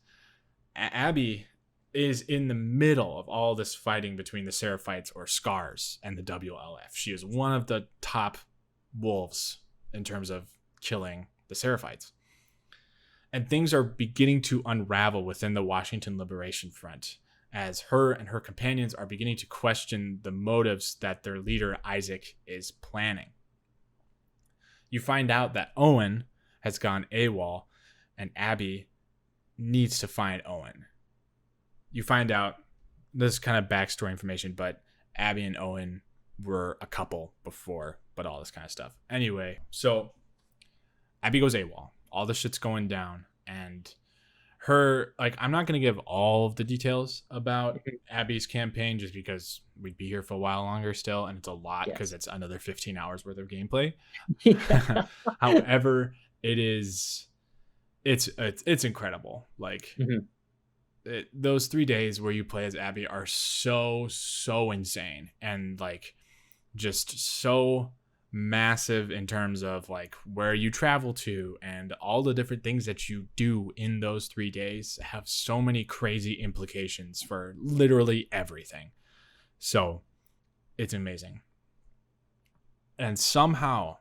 Abby is in the middle of all this fighting between the Seraphites or Scars and the WLF. She is one of the top wolves in terms of killing the Seraphites. And things are beginning to unravel within the Washington Liberation Front as her and her companions are beginning to question the motives that their leader, Isaac, is planning. You find out that Owen has gone AWOL and Abby needs to find Owen. You find out, this is kind of backstory information, but Abby and Owen were a couple before, but all this kind of stuff. Anyway, so Abby goes AWOL. All the shit's going down, and her, like, I'm not going to give all of the details about Abby's campaign just because we'd be here for a while longer still, and it's a lot because it's another 15 hours worth of gameplay. However, it's incredible. Like, those 3 days where you play as Abby are so insane, and like just so massive in terms of like where you travel to and all the different things that you do in those 3 days have so many crazy implications for literally everything. So it's amazing. And somehow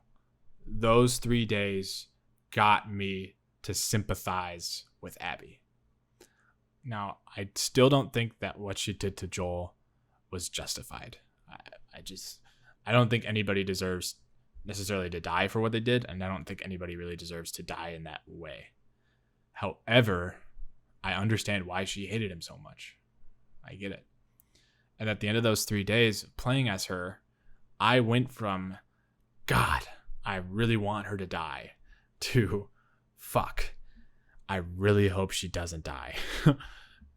those 3 days got me to sympathize with Abby. Now, I still don't think that what she did to Joel was justified. I don't think anybody deserves necessarily to die for what they did, and I don't think anybody really deserves to die in that way. However, I understand why she hated him so much. I get it. And at the end of those 3 days playing as her, I went from, God, I really want her to die, to, fuck, I really hope she doesn't die.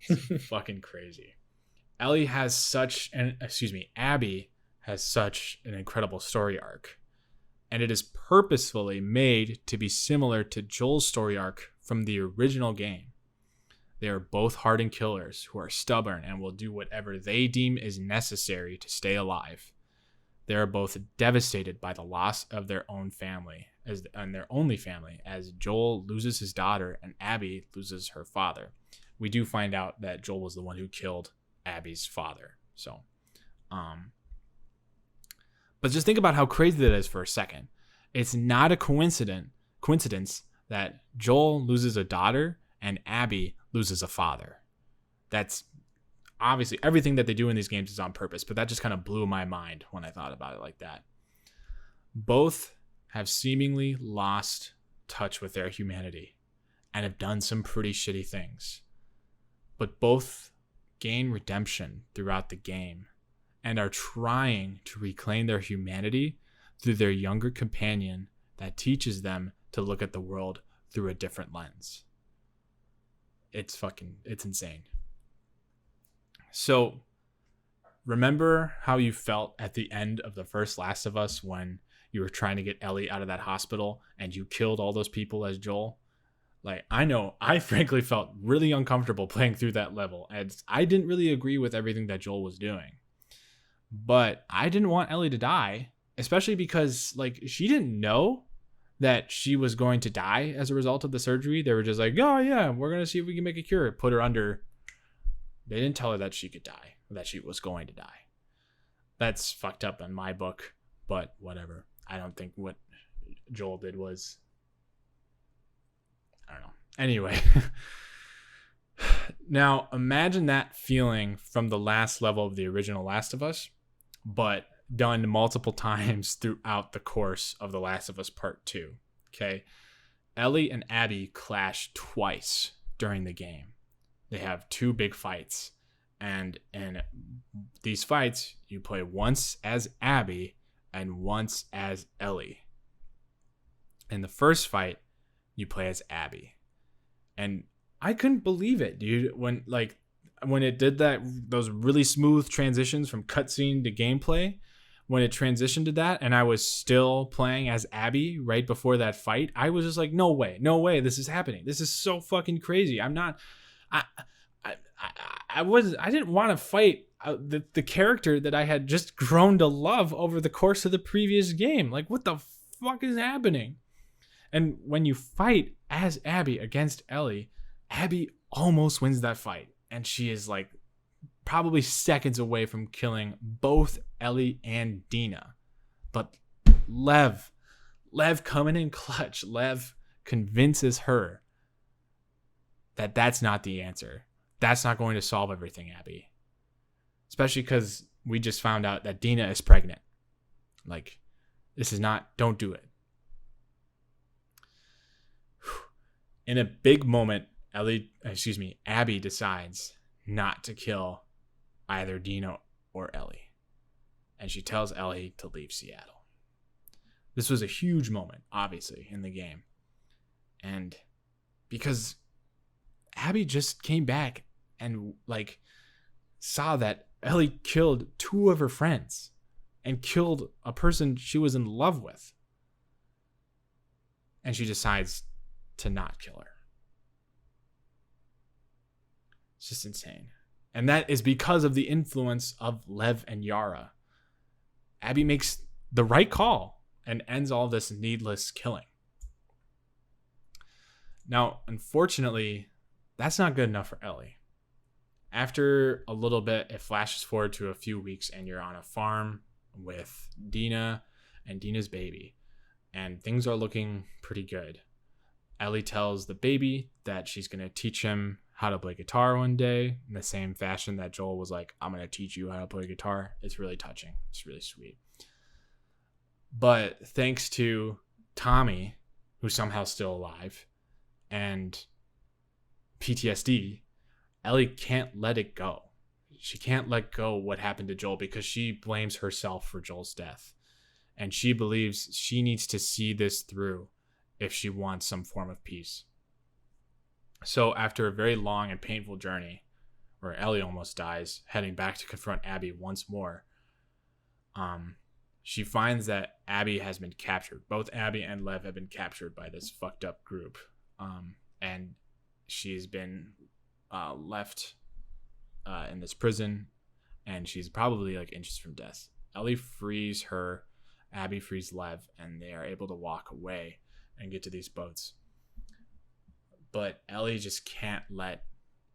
It's fucking crazy. Abby has such an incredible story arc, and it is purposefully made to be similar to Joel's story arc from the original game. They are both hardened killers who are stubborn and will do whatever they deem is necessary to stay alive. They are both devastated by the loss of their own family, and their only family, as Joel loses his daughter and Abby loses her father. We do find out that Joel was the one who killed Abby's father. So, but just think about how crazy that is for a second. It's not a coincidence that Joel loses a daughter and Abby loses a father. That's obviously everything that they do in these games is on purpose, but that just kind of blew my mind when I thought about it like that. Both have seemingly lost touch with their humanity and have done some pretty shitty things, but both gain redemption throughout the game and are trying to reclaim their humanity through their younger companion that teaches them to look at the world through a different lens. It's insane. So, remember how you felt at the end of the first Last of Us when you were trying to get Ellie out of that hospital and you killed all those people as Joel? Like, I know I frankly felt really uncomfortable playing through that level, and I didn't really agree with everything that Joel was doing. But I didn't want Ellie to die, especially because, like, she didn't know that she was going to die as a result of the surgery. They were just like, oh yeah, we're going to see if we can make a cure. Put her under. They didn't tell her that she could die, or that she was going to die. That's fucked up in my book, but whatever. I don't think what Joel did was, I don't know. Anyway. Now, imagine that feeling from the last level of the original Last of Us, but done multiple times throughout the course of The Last of Us Part 2. Okay? Ellie and Abby clash twice during the game. They have 2 big fights. And in these fights, you play once as Abby and once as Ellie. In the first fight, you play as Abby. And I couldn't believe it, dude. When it did those really smooth transitions from cutscene to gameplay, when it transitioned to that, and I was still playing as Abby right before that fight, I was just like, no way, this is happening. This is so fucking crazy. I didn't want to fight the character that I had just grown to love over the course of the previous game. Like, what the fuck is happening? And when you fight as Abby against Ellie, Abby almost wins that fight, and she is like probably seconds away from killing both Ellie and Dina. But Lev coming in clutch. Lev convinces her that that's not the answer. That's not going to solve everything, Abby. Especially because we just found out that Dina is pregnant. Like, this is not, don't do it. In a big moment, Abby decides not to kill either Dina or Ellie. And she tells Ellie to leave Seattle. This was a huge moment, obviously, in the game. And because Abby just came back and like saw that Ellie killed 2 of her friends and killed a person she was in love with. And she decides to not kill her. It's just insane. And that is because of the influence of Lev and Yara. Abby makes the right call and ends all this needless killing. Now, unfortunately, that's not good enough for Ellie. After a little bit, it flashes forward to a few weeks and you're on a farm with Dina and Dina's baby. And things are looking pretty good. Ellie tells the baby that she's going to teach him how to play guitar one day in the same fashion that Joel was like, I'm going to teach you how to play guitar. It's really touching. It's really sweet. But thanks to Tommy, who's somehow still alive, and PTSD, Ellie can't let it go. She can't let go what happened to Joel because she blames herself for Joel's death. And she believes she needs to see this through if she wants some form of peace. So after a very long and painful journey, where Ellie almost dies, heading back to confront Abby once more, she finds that Abby has been captured. Both Abby and Lev have been captured by this fucked up group. And she's been left in this prison, and she's probably like inches from death. Ellie frees her, Abby frees Lev, and they are able to walk away and get to these boats. But Ellie just can't let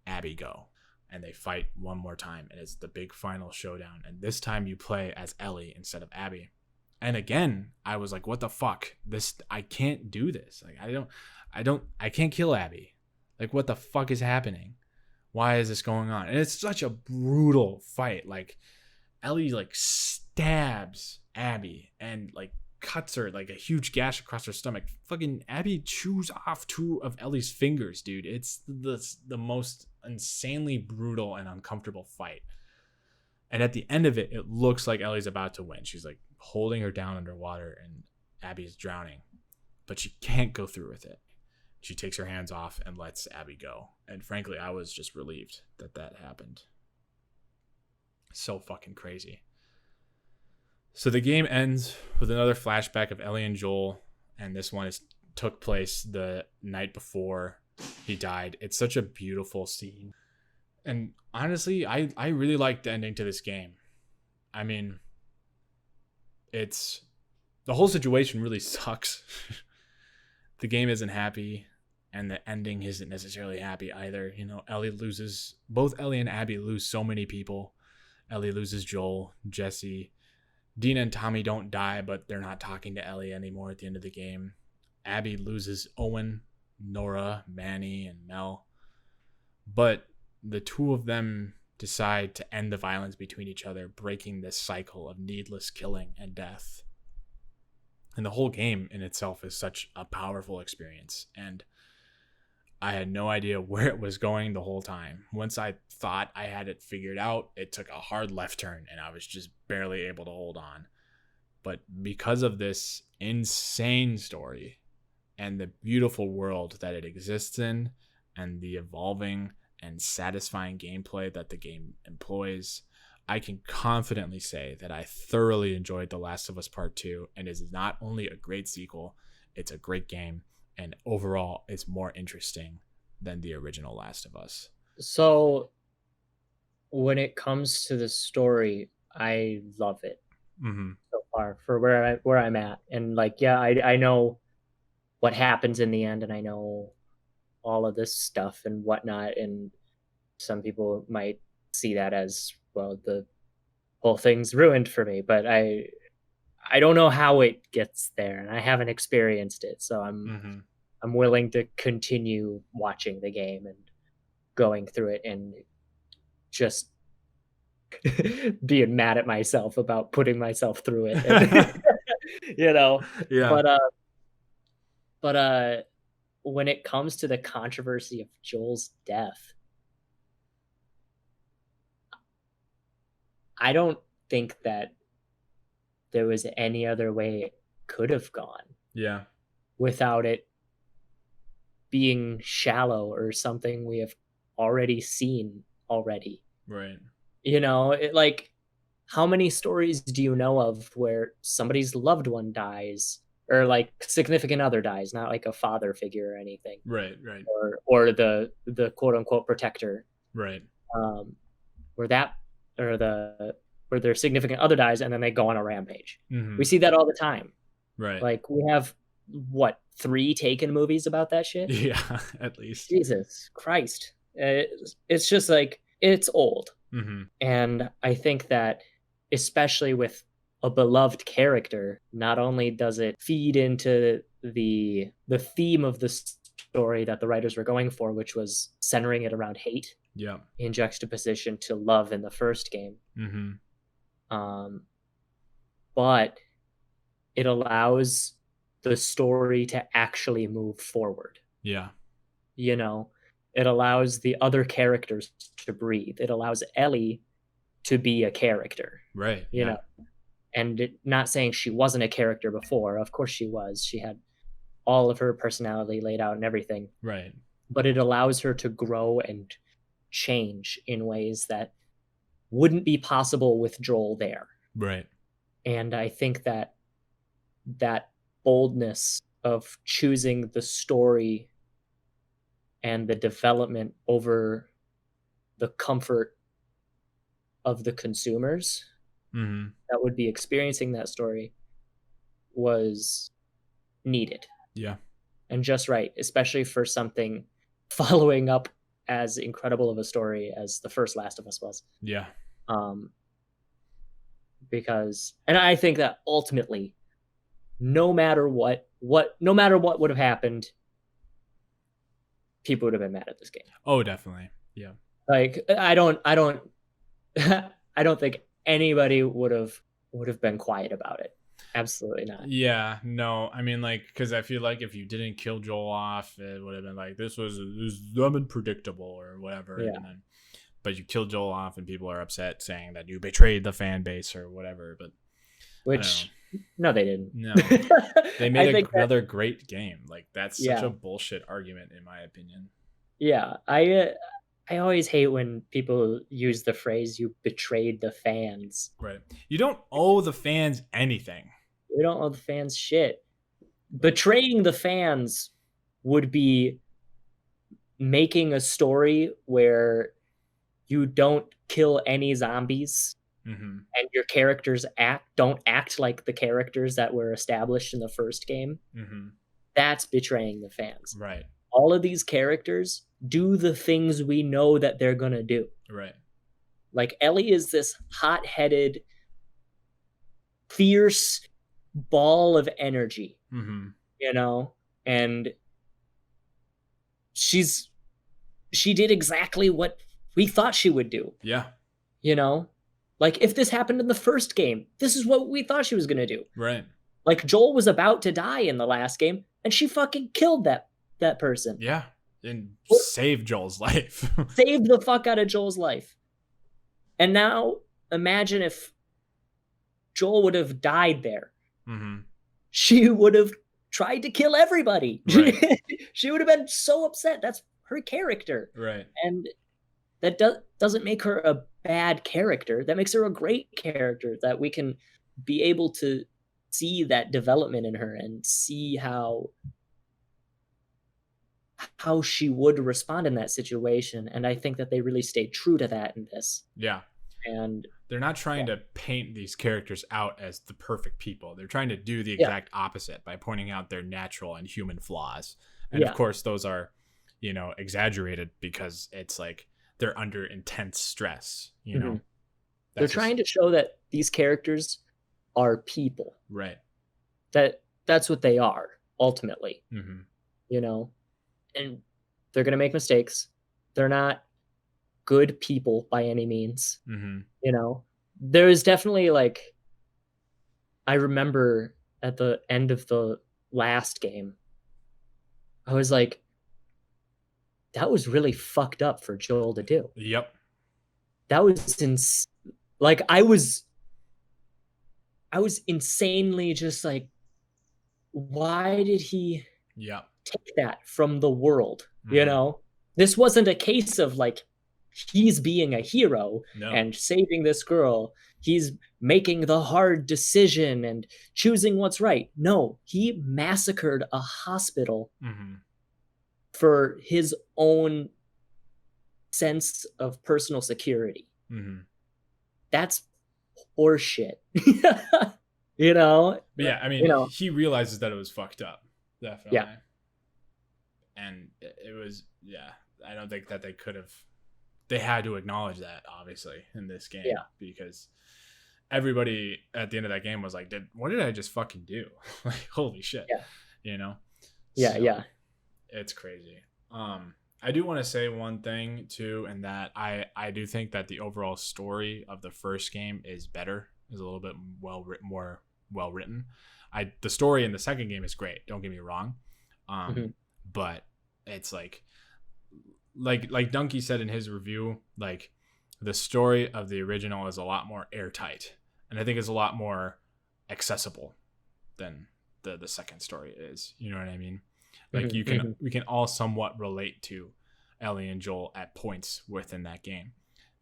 Abby go. And they fight one more time, and it's the big final showdown. And this time you play as Ellie instead of Abby. And again, I was like, what the fuck? I can't do this. Like, I can't kill Abby. Like, what the fuck is happening? Why is this going on? And it's such a brutal fight. Like, Ellie like stabs Abby and like cuts her like a huge gash across her stomach. Fucking Abby chews off 2 of Ellie's fingers, dude. It's the most insanely brutal and uncomfortable fight. And at the end of it, it looks like Ellie's about to win. She's like holding her down underwater and Abby's drowning, but she can't go through with it. She takes her hands off and lets Abby go. And frankly, I was just relieved that that happened. So fucking crazy. So the game ends with another flashback of Ellie and Joel, and this one took place the night before he died. It's such a beautiful scene. And honestly, I really liked the ending to this game. I mean, the whole situation really sucks. The game isn't happy, and the ending isn't necessarily happy either. You know, both Ellie and Abby lose so many people. Ellie loses Joel, Jesse. Dina and Tommy don't die, but they're not talking to Ellie anymore at the end of the game. Abby loses Owen, Nora, Manny, and Mel. But the 2 of them decide to end the violence between each other, breaking this cycle of needless killing and death. And the whole game in itself is such a powerful experience. And I had no idea where it was going the whole time. Once I thought I had it figured out, it took a hard left turn and I was just barely able to hold on. But because of this insane story and the beautiful world that it exists in and the evolving and satisfying gameplay that the game employs, I can confidently say that I thoroughly enjoyed The Last of Us Part 2 and is not only a great sequel, it's a great game. And overall, it's more interesting than the original Last of Us. So when it comes to the story, I love it Mm-hmm. so far for where I'm at. And like, yeah, I know what happens in the end, and I know all of this stuff and whatnot. And some people might see that as, well, the whole thing's ruined for me, but I don't know how it gets there, and I haven't experienced it, so Mm-hmm. I'm willing to continue watching the game and going through it and just being mad at myself about putting myself through it. And you know, Yeah. but when it comes to the controversy of Joel's death, I don't think that there was any other way it could have gone Yeah. without it being shallow or something we have already seen already. Right. It, like, how many stories do you know of where somebody's loved one dies, or like significant other dies, not like a father figure or anything, Right. Right. or the quote unquote protector, Right. um, where that or the where their significant other dies and then they go on a rampage. Mm-hmm. We see that all the time. Right. Like, we have what, 3 Taken movies about that shit? Yeah. At least. Jesus Christ. It's just like, it's old. Mm-hmm. And I think that, especially with a beloved character, not only does it feed into the theme of the story that the writers were going for, which was centering it around hate Yeah. in juxtaposition to love in the first game, Mm-hmm. but it allows the story to actually move forward. Yeah. It allows the other characters to breathe. It allows Ellie to be a character. Right. you Yeah. know and not saying she wasn't a character before. Of course she was. She had all of her personality laid out and everything, Right. but it allows her to grow and change in ways that wouldn't be possible with Joel there. Right. And I think that boldness of choosing the story and the development over the comfort of the consumers Mm-hmm. that would be experiencing that story was needed Yeah. and just right, especially for something following up as incredible of a story as the first Last of Us was. Yeah. Because, and I think that ultimately, no matter what would have happened, people would have been mad at this game. Oh, definitely. Yeah. Like, I don't I don't think anybody would have been quiet about it. Absolutely not. Yeah. No, I mean, like, because I feel like if you didn't kill Joel off, it would have been like, this was unpredictable or whatever. Yeah. And then, but you killed Joel off and people are upset saying that you betrayed the fan base or whatever. But Which, no, they didn't. no, they made another great game. Like, that's such a bullshit argument, in my opinion. Yeah. I always hate when people use the phrase, you betrayed the fans. Right. You don't owe the fans anything. You don't owe the fans shit. Betraying the fans would be making a story where you don't kill any zombies, Mm-hmm. and your characters don't act like the characters that were established in the first game. Mm-hmm. That's betraying the fans. Right. All of these characters do the things we know that they're gonna do. Right. Like, Ellie is this hot-headed, fierce ball of energy, Mm-hmm. and she did exactly what we thought she would do. Yeah. Like, if this happened in the first game, this is what we thought she was gonna do. Right. Like, Joel was about to die in the last game, and she fucking killed that person. Yeah. And saved Joel's life. Saved the fuck out of Joel's life. And now, imagine if Joel would have died there. Mm-hmm. She would have tried to kill everybody. Right. She would have been so upset. That's her character. Right. And that doesn't make her a bad character. That makes her a great character, that we can be able to see that development in her and see how how she would respond in that situation. And I think that they really stayed true to that in this. Yeah. And they're not trying to paint these characters out as the perfect people. They're trying to do the yeah, exact opposite by pointing out their natural and human flaws. And of course, those are, you know, exaggerated because it's like they're under intense stress, you know. They're trying to show that these characters are people. Right. That's what they are ultimately. You know, and they're going to make mistakes. They're not good people by any means. You know, there is definitely like, I remember at the end of the last game, I was like, that was really fucked up for Joel to do. Yep. That was like, I was insanely just like, why did he take that from the world? You know, this wasn't a case of like, he's being a hero and saving this girl. He's making the hard decision and choosing what's right. No, he massacred a hospital for his own sense of personal security. That's horseshit. You know? But yeah, I mean, you know, he realizes that it was fucked up. Definitely. Yeah. And it was, I don't think that they had to acknowledge that, obviously, in this game. Yeah. Because everybody at the end of that game was like, what did I just fucking do? Like, holy shit. Yeah. You know? Yeah, so, it's crazy. I do want to say one thing, too, and that I do think that the overall story of the first game is better, is a little bit more well written. The story in the second game is great, don't get me wrong. But it's like Donkey said in his review, like, the story of the original is a lot more airtight, and I think it's a lot more accessible than the second story is. You know what I mean? Like, we can all somewhat relate to Ellie and Joel at points within that game,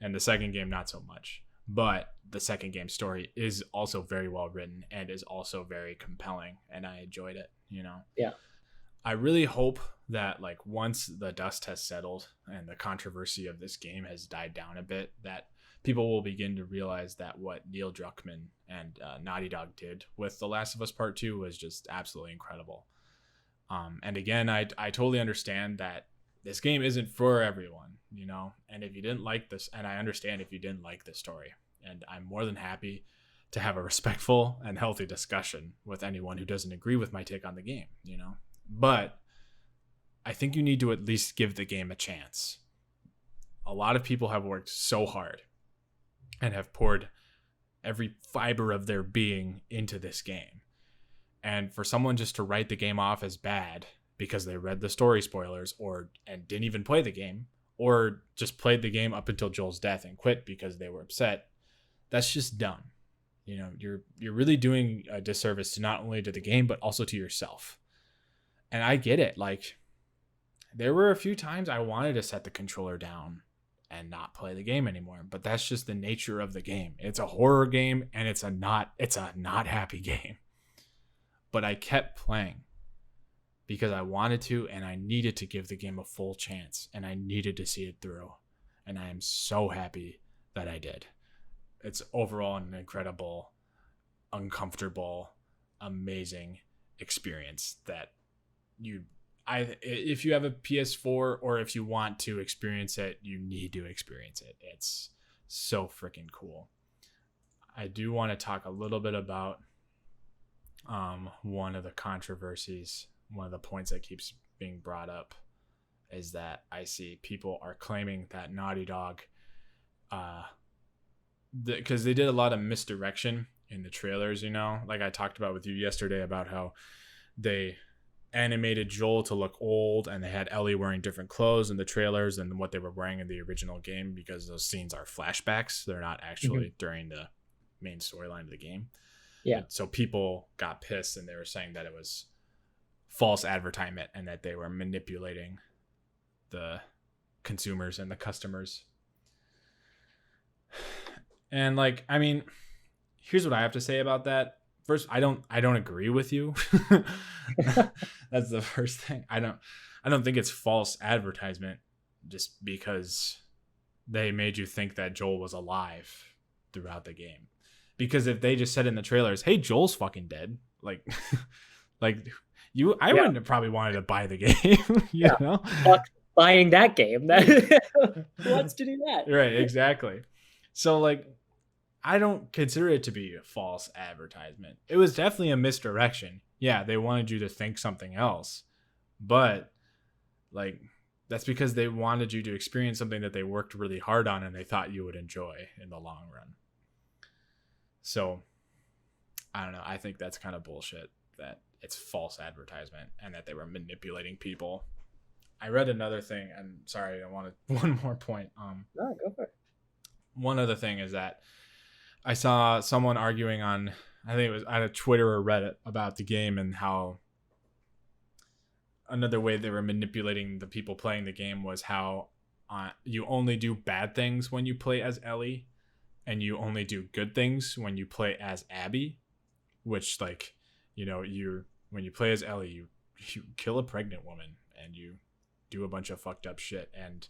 and the second game not so much. But the second game story is also very well written and is also very compelling, and I enjoyed it. You know? Yeah. I really hope that, like, once the dust has settled and the controversy of this game has died down a bit, that people will begin to realize that what Neil Druckmann and Naughty Dog did with The Last of Us Part 2 was just absolutely incredible. And again, I totally understand that this game isn't for everyone, you know, and if you didn't like this, and I understand if you didn't like this story, and I'm more than happy to have a respectful and healthy discussion with anyone who doesn't agree with my take on the game, you know. But I think you need to at least give the game a chance. A lot of people have worked so hard and have poured every fiber of their being into this game. And for someone just to write the game off as bad because they read the story spoilers and didn't even play the game, or just played the game up until Joel's death and quit because they were upset, that's just dumb. You know, you're really doing a disservice to not only to the game but also to yourself. And I get it. Like, there were a few times I wanted to set the controller down and not play the game anymore, but that's just the nature of the game. It's a horror game, and it's a not happy game. But I kept playing because I wanted to, and I needed to give the game a full chance, and I needed to see it through. And I am so happy that I did. It's overall an incredible, uncomfortable, amazing experience that if you have a PS4 or if you want to experience it, you need to experience it. It's so freaking cool. I do want to talk a little bit about one of the controversies. One of the points that keeps being brought up is that I see people are claiming that Naughty Dog, because they did a lot of misdirection in the trailers, you know, like I talked about with you yesterday about how they animated Joel to look old and they had Ellie wearing different clothes in the trailers than what they were wearing in the original game, because those scenes are flashbacks. They're not actually during the main storyline of the game. Yeah. And so people got pissed and they were saying that it was false advertisement and that they were manipulating the consumers and the customers. And like, I mean, here's what I have to say about that. First, I don't agree with you. That's the first thing. I I don't think it's false advertisement just because they made you think that Joel was alive throughout the game. Because if they just said in the trailers, "Hey, Joel's fucking dead," like, like I wouldn't have probably wanted to buy the game, you know? Fuck buying that game. Who wants to do that? Right, exactly. So like, I don't consider it to be a false advertisement. It was definitely a misdirection. Yeah, they wanted you to think something else, but like, that's because they wanted you to experience something that they worked really hard on and they thought you would enjoy in the long run. So, I don't know. I think that's kind of bullshit that it's false advertisement and that they were manipulating people. I read another thing, and sorry, I wanted one more point. No, go for it. One other thing is that I saw someone arguing on, I think it was on a Twitter or Reddit, about the game and how another way they were manipulating the people playing the game was how you only do bad things when you play as Ellie, and you only do good things when you play as Abby, which, like, you know, when you play as Ellie, you kill a pregnant woman and you do a bunch of fucked up shit, and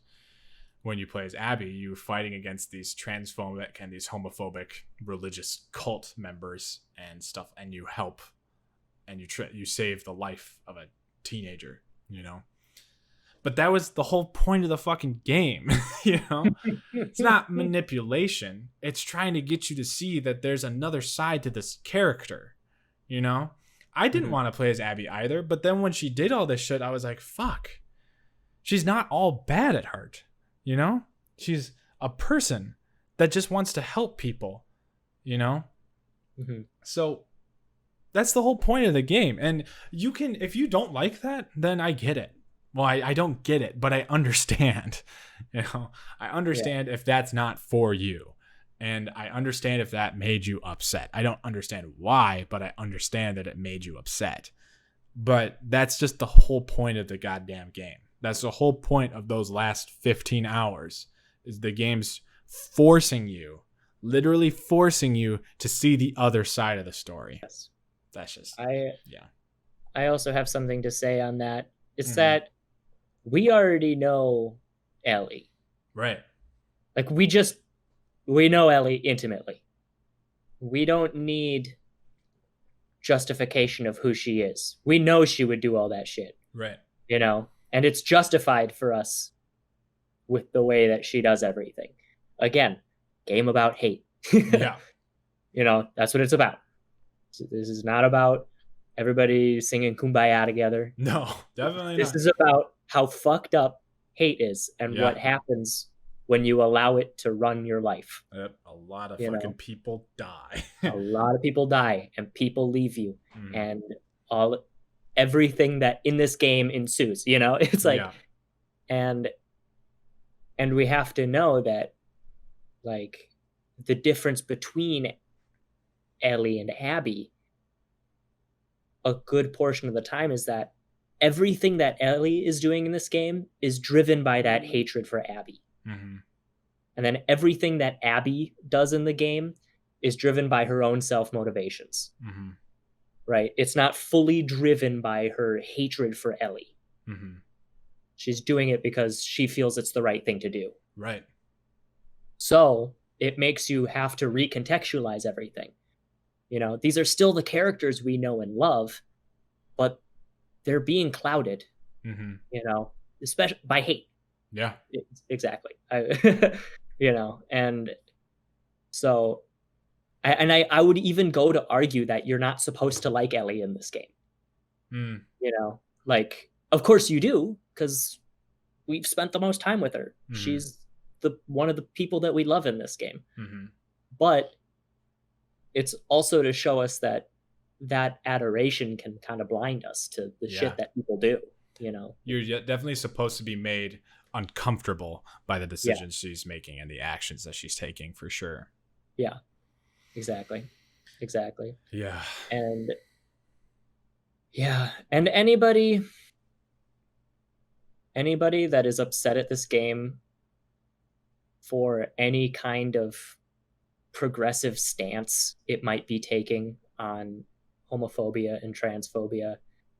when you play as Abby, you're fighting against these transphobic and these homophobic religious cult members and stuff, and you help and you save the life of a teenager, you know. But that was the whole point of the fucking game, you know? It's not manipulation. It's trying to get you to see that there's another side to this character, you know? I didn't want to play as Abby either, but then when she did all this shit, I was like, fuck. She's not all bad at heart, you know? She's a person that just wants to help people, you know? Mm-hmm. So that's the whole point of the game. And you can, if you don't like that, then I get it. Well, I don't get it, but I understand. You know, I understand if that's not for you. And I understand if that made you upset. I don't understand why, but I understand that it made you upset. But that's just the whole point of the goddamn game. That's the whole point of those last 15 hours, is the game's forcing you, literally forcing you to see the other side of the story. Yes. That's just, I also have something to say on that. It's that we already know Ellie. Right. Like, we know Ellie intimately. We don't need justification of who she is. We know she would do all that shit. Right. You know? And it's justified for us with the way that she does everything. Again, game about hate. Yeah. You know, that's what it's about. So this is not about everybody singing Kumbaya together. No, definitely this not. This is about how fucked up hate is and what happens when you allow it to run your life. Yep, a lot of fucking people die. A lot of people die, and people leave you, and everything that in this game ensues. You know, it's like, and we have to know that, like, the difference between Ellie and Abby, a good portion of the time, is that everything that Ellie is doing in this game is driven by that hatred for Abby. Mm-hmm. And then everything that Abby does in the game is driven by her own self-motivations. Mm-hmm. Right? It's not fully driven by her hatred for Ellie. Mm-hmm. She's doing it because she feels it's the right thing to do. Right. So it makes you have to recontextualize everything. You know, these are still the characters we know and love, but they're being clouded, you know, especially by hate. Yeah, exactly. You know, and so, I would even go to argue that you're not supposed to like Ellie in this game. You know, like, of course you do, because we've spent the most time with her. She's one of the people that we love in this game. But it's also to show us that adoration can kind of blind us to the shit that people do, you know? You're definitely supposed to be made uncomfortable by the decisions she's making and the actions that she's taking, for sure. Yeah, exactly. Yeah. And anybody that is upset at this game for any kind of progressive stance it might be taking on homophobia and transphobia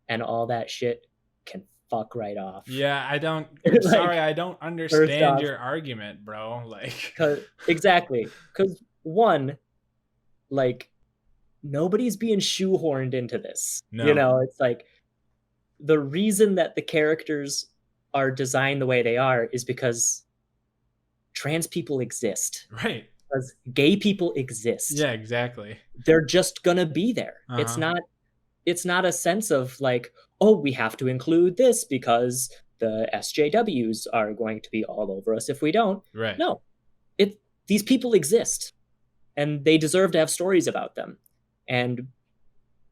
and all that shit can fuck right off. Yeah, I don't. Like, Sorry, I don't first understand off, your argument, bro. Like, exactly. Because one, like, nobody's being shoehorned into this. no, You know, it's like the reason that the characters are designed the way they are is because trans people exist. right? Because gay people exist. Yeah, exactly. They're just gonna be there. Uh-huh. It's not a sense of like, oh, we have to include this because the SJWs are going to be all over us if we don't. Right. No. These people exist and they deserve to have stories about them and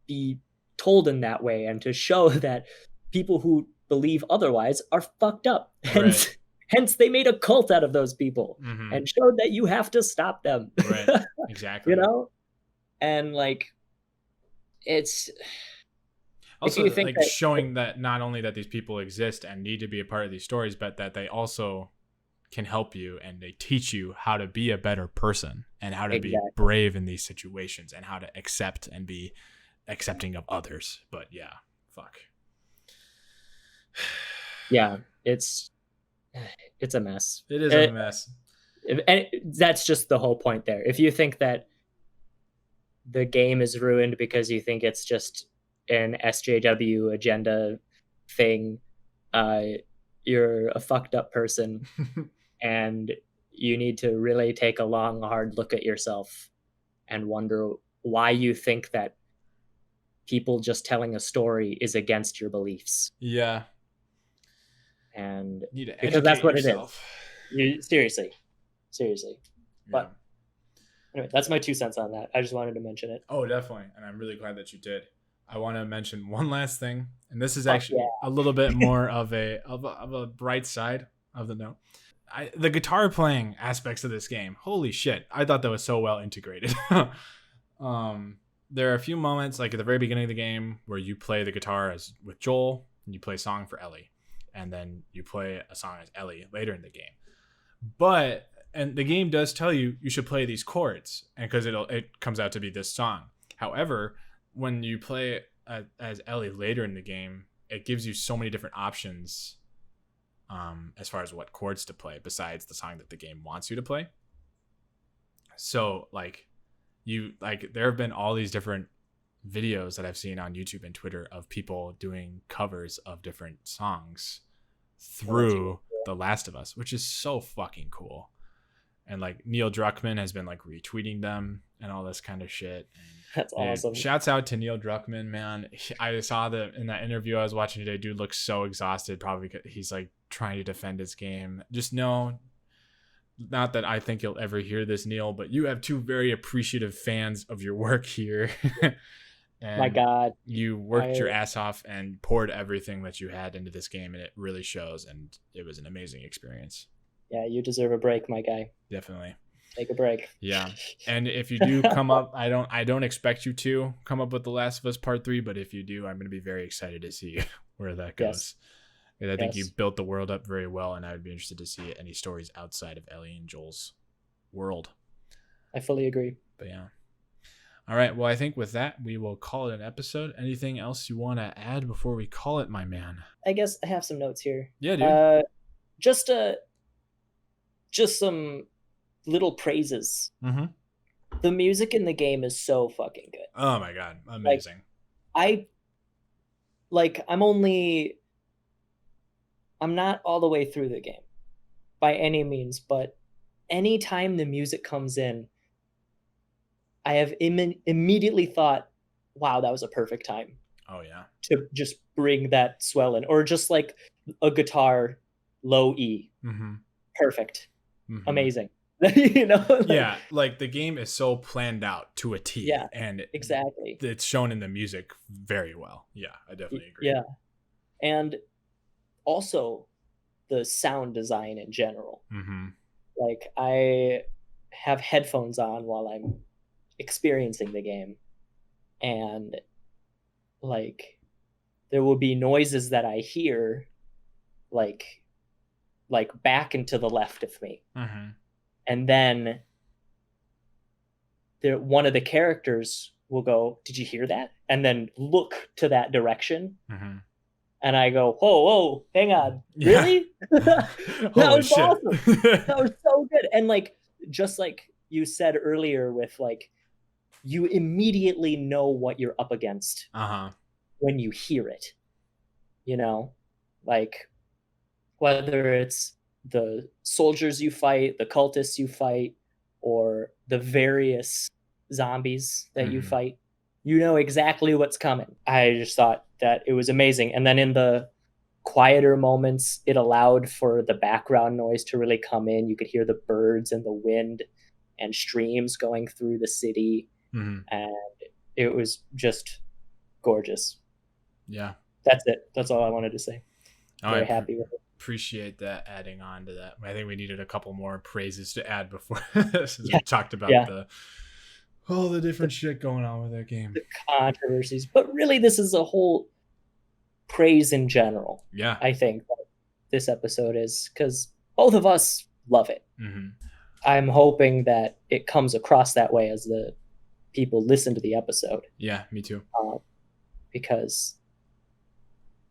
be told in that way, and to show that people who believe otherwise are fucked up. Right. Hence they made a cult out of those people Mm-hmm. and showed that you have to stop them. Right. Exactly. You know? And like, it's Also, if you think like that, showing that not only that these people exist and need to be a part of these stories, but that they also can help you and they teach you how to be a better person and how to be brave in these situations and how to accept and be accepting of others. But yeah, fuck. Yeah, it's a mess. It is a mess. And that's just the whole point there. If you think that the game is ruined because you think it's just an SJW agenda thing, you're a fucked up person. And you need to really take a long, hard look at yourself and wonder why you think that people just telling a story is against your beliefs. Yeah. And you need to because that's what yourself. It is. Seriously. Yeah. But anyway, that's my 2 cents on that. I just wanted to mention it. Oh, definitely. And I'm really glad that you did. I want to mention one last thing. And this is actually a little bit more of a bright side of the note. The guitar playing aspects of this game, holy shit, I thought that was so well integrated. There are a few moments, like at the very beginning of the game, where you play the guitar with Joel, and you play a song for Ellie, and then you play a song as Ellie later in the game. And the game does tell you should play these chords, and because it comes out to be this song. However, when you play as Ellie later in the game, it gives you so many different options. As far as what chords to play besides the song that the game wants you to play. So there have been all these different videos that I've seen on YouTube and Twitter of people doing covers of different songs through The Last of Us, which is so fucking cool. And like Neil Druckmann has been like retweeting them and all this kind of shit. And that's awesome. Shouts out to Neil Druckmann, man. I saw that in that interview I was watching today. Dude looks so exhausted, probably because he's like trying to defend his game. Just know, not that I think you'll ever hear this, Neil, but you have 2 very appreciative fans of your work here. And my God, you worked your ass off and poured everything that you had into this game, and it really shows. And it was an amazing experience. Yeah, you deserve a break, my guy. Definitely. Take a break. Yeah. And if you do come up, I don't expect you to come up with The Last of Us Part 3, but if you do, I'm going to be very excited to see where that goes. Yes. And I think you built the world up very well, and I would be interested to see any stories outside of Ellie and Joel's world. I fully agree. But yeah. All right. Well, I think with that, we will call it an episode. Anything else you want to add before we call it, my man? I guess I have some notes here. Yeah, dude. Just some little praises. Mm-hmm. The music in the game is so fucking good. Oh my God. Amazing. I'm not all the way through the game by any means, but anytime the music comes in, I have immediately thought, wow, that was a perfect time. Oh yeah. To just bring that swell in, or just like a guitar low E. Mm-hmm. Perfect. Mm-hmm. Amazing. You know? Yeah, like the game is so planned out to a T. Yeah, and exactly. It's shown in the music very well. Yeah, I definitely agree. Yeah. And also the sound design in general. Mm-hmm. Like I have headphones on while I'm experiencing the game, and like there will be noises that I hear like back and to the left of me. Mm-hmm. And then one of the characters will go, "Did you hear that?" And then look to that direction. Mm-hmm. And I go, whoa, hang on. Yeah. Really? That Holy was shit. awesome. That was so good. And like, just like you said earlier with like, you immediately know what you're up against when you hear it, you know, like whether it's the soldiers you fight, the cultists you fight, or the various zombies that you fight, you know exactly what's coming. I just thought that it was amazing. And then in the quieter moments, it allowed for the background noise to really come in. You could hear the birds and the wind and streams going through the city. And it was just gorgeous. Yeah. That's it. That's all I wanted to say. Very happy with it. Appreciate that, adding on to that. I think we needed a couple more praises to add before since we talked about all the different shit going on with that game. The controversies. But really, this is a whole praise in general. Yeah. I think this episode is, because both of us love it. I'm hoping that it comes across that way as the people listen to the episode. Yeah, me too. Because,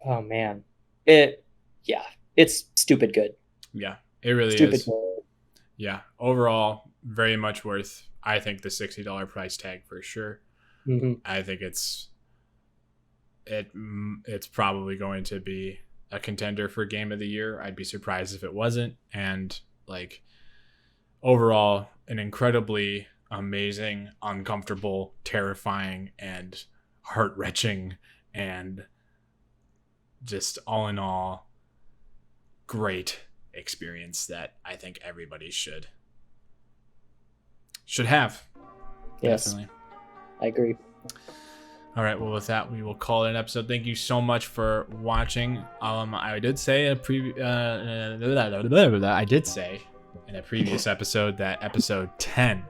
oh man, it's stupid good. Yeah, it really is. Good. Yeah, overall, very much worth, I think, the $60 price tag for sure. I think it's probably going to be a contender for Game of the Year. I'd be surprised if it wasn't. And like, overall, an incredibly amazing, uncomfortable, terrifying, and heart-wrenching, and just all in all great experience that I think everybody should have. Yes, definitely. I agree. All right, well, with that, we will call it an episode. Thank you so much for watching. I did say in a previous episode that episode 10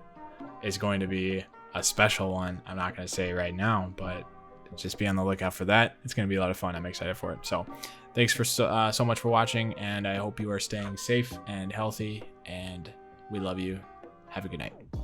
is going to be a special one. I'm not going to say right now, but just be on the lookout for that. It's going to be a lot of fun. I'm excited for it. So thanks for so much for watching, and I hope you are staying safe and healthy, and we love you. Have a good night.